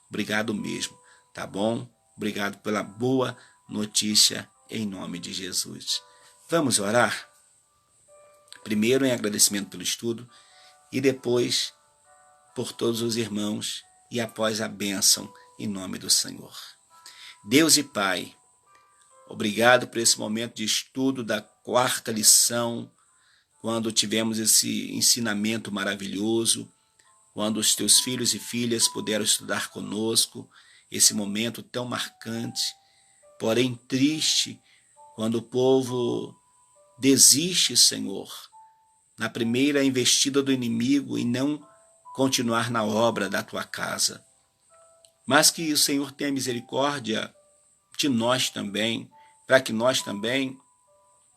Obrigado mesmo, tá bom? Obrigado pela boa notícia, em nome de Jesus. Vamos orar? Primeiro em agradecimento pelo estudo e depois por todos os irmãos e após a bênção em nome do Senhor. Deus e Pai, obrigado por esse momento de estudo da 4ª lição, quando tivemos esse ensinamento maravilhoso, quando os teus filhos e filhas puderam estudar conosco, esse momento tão marcante, porém triste, quando o povo desiste, Senhor, na primeira investida do inimigo e não continuar na obra da tua casa. Mas que o Senhor tenha misericórdia de nós também, para que nós também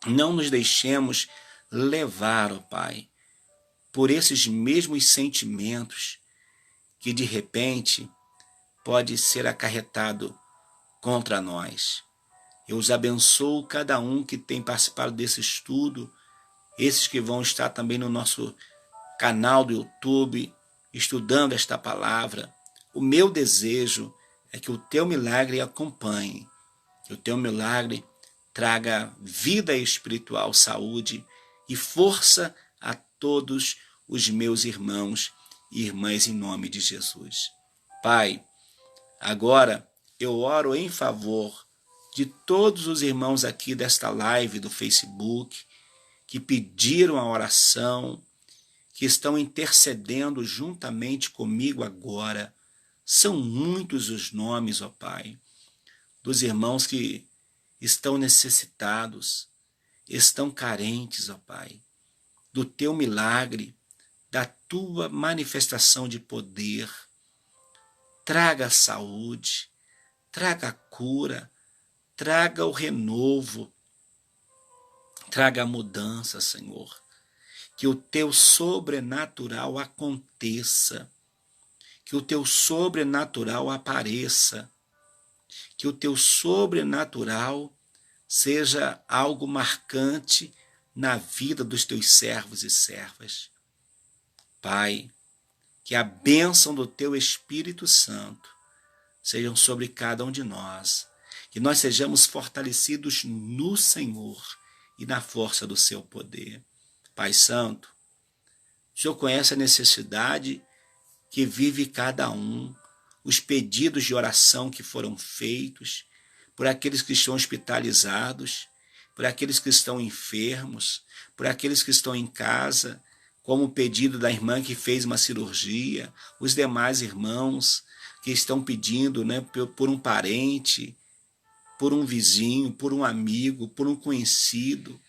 não nos deixemos levar, ó Pai, por esses mesmos sentimentos que de repente pode ser acarretado contra nós. Eu os abençoo cada um que tem participado desse estudo, esses que vão estar também no nosso canal do YouTube, estudando esta palavra. O meu desejo é que o teu milagre acompanhe, que o teu milagre traga vida espiritual, saúde e força a todos os meus irmãos e irmãs em nome de Jesus. Pai, agora eu oro em favor de todos os irmãos aqui desta live do Facebook que pediram a oração, que estão intercedendo juntamente comigo agora. São muitos os nomes, ó Pai, dos irmãos que estão necessitados, estão carentes, ó Pai, do teu milagre, da tua manifestação de poder. Traga a saúde, traga a cura, traga o renovo, traga a mudança, Senhor. Que o teu sobrenatural aconteça, que o teu sobrenatural apareça, que o teu sobrenatural seja algo marcante na vida dos teus servos e servas. Pai, que a bênção do teu Espírito Santo sejam sobre cada um de nós, que nós sejamos fortalecidos no Senhor e na força do seu poder. Pai Santo, o Senhor conhece a necessidade que vive cada um, os pedidos de oração que foram feitos, por aqueles que estão hospitalizados, por aqueles que estão enfermos, por aqueles que estão em casa, como o pedido da irmã que fez uma cirurgia, os demais irmãos que estão pedindo, né, por um parente, por um vizinho, por um amigo, por um conhecido,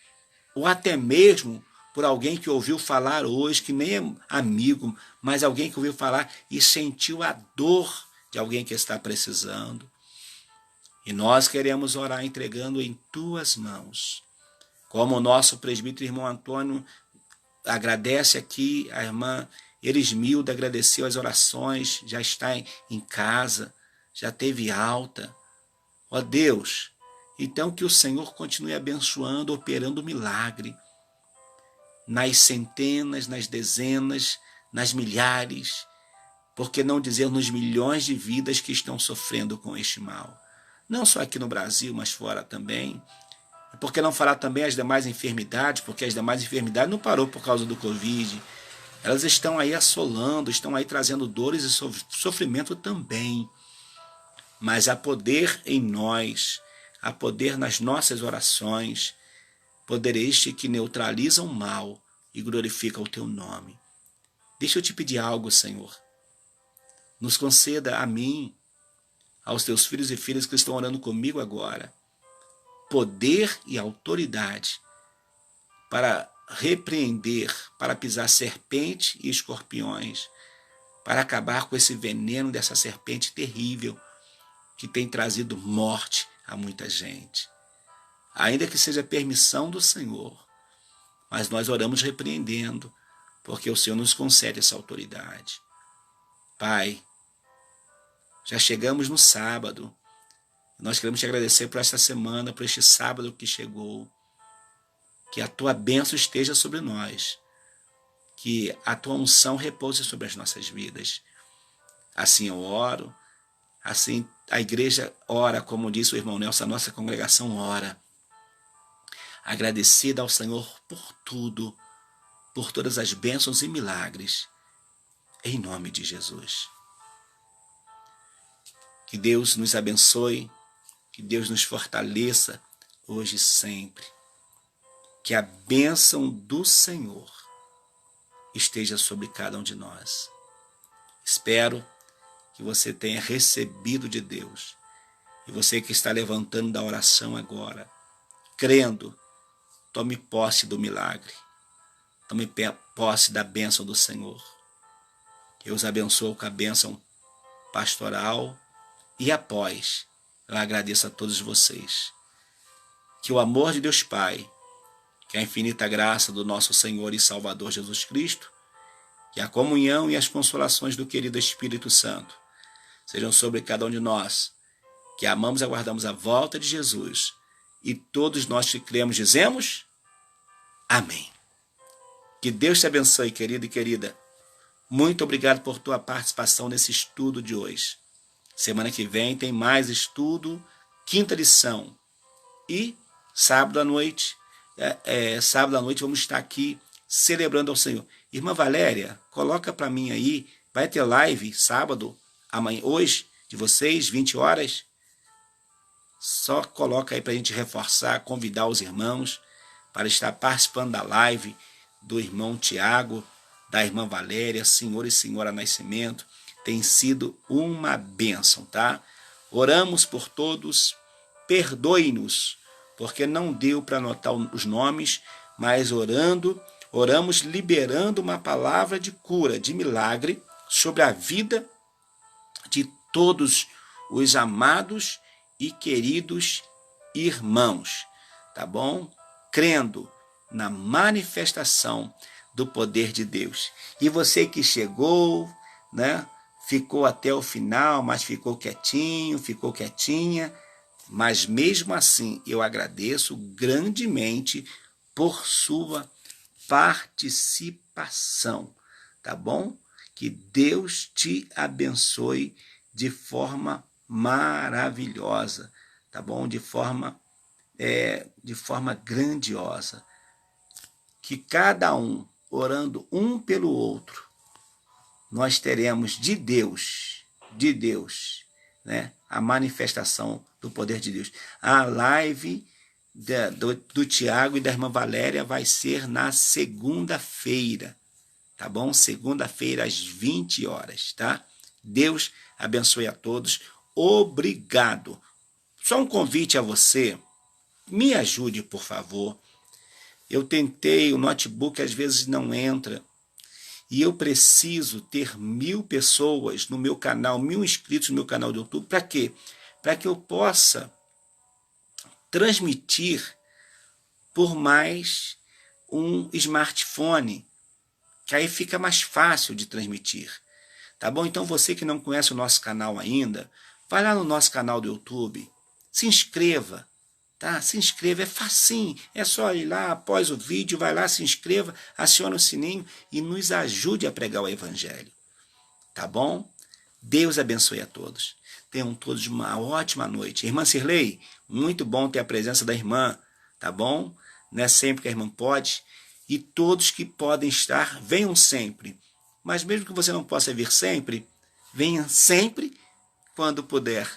ou até mesmo por alguém que ouviu falar hoje, que nem é amigo, mas alguém que ouviu falar e sentiu a dor de alguém que está precisando. E nós queremos orar entregando em tuas mãos. Como o nosso presbítero irmão Antônio agradece aqui, a irmã Erismilda agradeceu as orações, já está em casa, já teve alta. Ó Deus, então que o Senhor continue abençoando, operando milagre nas centenas, nas dezenas, nas milhares, por que não dizer nos milhões de vidas que estão sofrendo com este mal. Não só aqui no Brasil, mas fora também. E por que não falar também as demais enfermidades, porque as demais enfermidades não parou por causa do Covid. Elas estão aí assolando, estão aí trazendo dores e sofrimento também. Mas há poder em nós, há poder nas nossas orações, poder este que neutraliza o mal e glorifica o teu nome. Deixa eu te pedir algo, Senhor. Nos conceda a mim, aos teus filhos e filhas que estão orando comigo agora, poder e autoridade para repreender, para pisar serpente e escorpiões, para acabar com esse veneno dessa serpente terrível que tem trazido morte a muita gente. Ainda que seja permissão do Senhor, mas nós oramos repreendendo, porque o Senhor nos concede essa autoridade. Pai, já chegamos no sábado. Nós queremos te agradecer por esta semana, por este sábado que chegou. Que a tua bênção esteja sobre nós. Que a tua unção repouse sobre as nossas vidas. Assim eu oro, assim a igreja ora, como disse o irmão Nelson, a nossa congregação ora. Agradecida ao Senhor por tudo, por todas as bênçãos e milagres, em nome de Jesus. Que Deus nos abençoe, que Deus nos fortaleça hoje e sempre. Que a bênção do Senhor esteja sobre cada um de nós. Espero que você tenha recebido de Deus. E você que está levantando da oração agora, crendo, tome posse do milagre. Tome posse da bênção do Senhor. Eu os abençoo com a bênção pastoral. E após, eu agradeço a todos vocês. Que o amor de Deus Pai, que a infinita graça do nosso Senhor e Salvador Jesus Cristo, que a comunhão e as consolações do querido Espírito Santo sejam sobre cada um de nós, que amamos e aguardamos a volta de Jesus. E todos nós que cremos dizemos, amém. Que Deus te abençoe, querido e querida. Muito obrigado por tua participação nesse estudo de hoje. Semana que vem tem mais estudo, quinta lição. E sábado à noite, vamos estar aqui celebrando ao Senhor. Irmã Valéria, coloca para mim aí, vai ter live sábado, amanhã, hoje, de vocês, 20 horas. Só coloca aí para a gente reforçar, convidar os irmãos para estar participando da live do irmão Tiago, da irmã Valéria, senhor e senhora Nascimento. Tem sido uma bênção, tá? Oramos por todos, perdoe-nos, porque não deu para anotar os nomes, mas oramos liberando uma palavra de cura, de milagre, sobre a vida de todos os amados e queridos irmãos, tá bom? Crendo na manifestação do poder de Deus. E você que chegou, né? Ficou até o final, mas ficou quietinho, ficou quietinha. Mas mesmo assim, eu agradeço grandemente por sua participação, tá bom? Que Deus te abençoe de forma maravilhosa, tá bom? De forma grandiosa. Que cada um, orando um pelo outro, nós teremos de Deus, né? A manifestação do poder de Deus. A live do Tiago e da irmã Valéria vai ser na segunda-feira, tá bom? Segunda-feira às 20 horas, tá? Deus abençoe a todos. Obrigado. Só um convite a você, me ajude, por favor. Eu tentei, o notebook às vezes não entra, e eu preciso ter 1000 pessoas no meu canal, 1000 inscritos no meu canal do YouTube. Para quê? Para que eu possa transmitir por mais um smartphone, que aí fica mais fácil de transmitir. Tá bom? Então você que não conhece o nosso canal ainda, vai lá no nosso canal do YouTube, se inscreva. Tá? Se inscreva, é facinho, é só ir lá após o vídeo, vai lá, se inscreva, aciona o sininho e nos ajude a pregar o Evangelho. Tá bom? Deus abençoe a todos. Tenham todos uma ótima noite. Irmã Cirlei, muito bom ter a presença da irmã, tá bom? Não é sempre que a irmã pode. E todos que podem estar, venham sempre. Mas mesmo que você não possa vir sempre, venha sempre quando puder.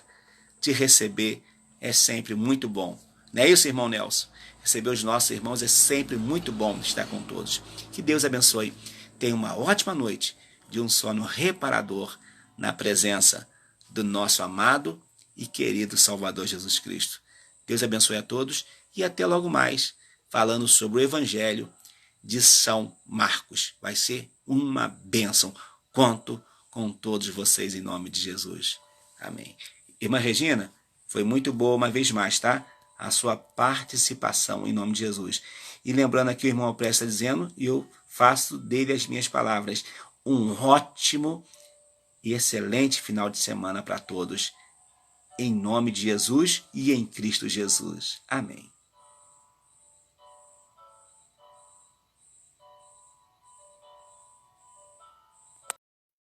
Te receber é sempre muito bom. Não é isso, irmão Nelson? Receber os nossos irmãos é sempre muito bom estar com todos. Que Deus abençoe. Tenha uma ótima noite de um sono reparador na presença do nosso amado e querido Salvador Jesus Cristo. Deus abençoe a todos e até logo mais, falando sobre o Evangelho de São Marcos. Vai ser uma bênção. Conto com todos vocês em nome de Jesus. Amém. Irmã Regina, foi muito boa uma vez mais, tá? A sua participação em nome de Jesus. E lembrando aqui o irmão Alpreste está dizendo, e eu faço dele as minhas palavras, um ótimo e excelente final de semana para todos. Em nome de Jesus e em Cristo Jesus. Amém.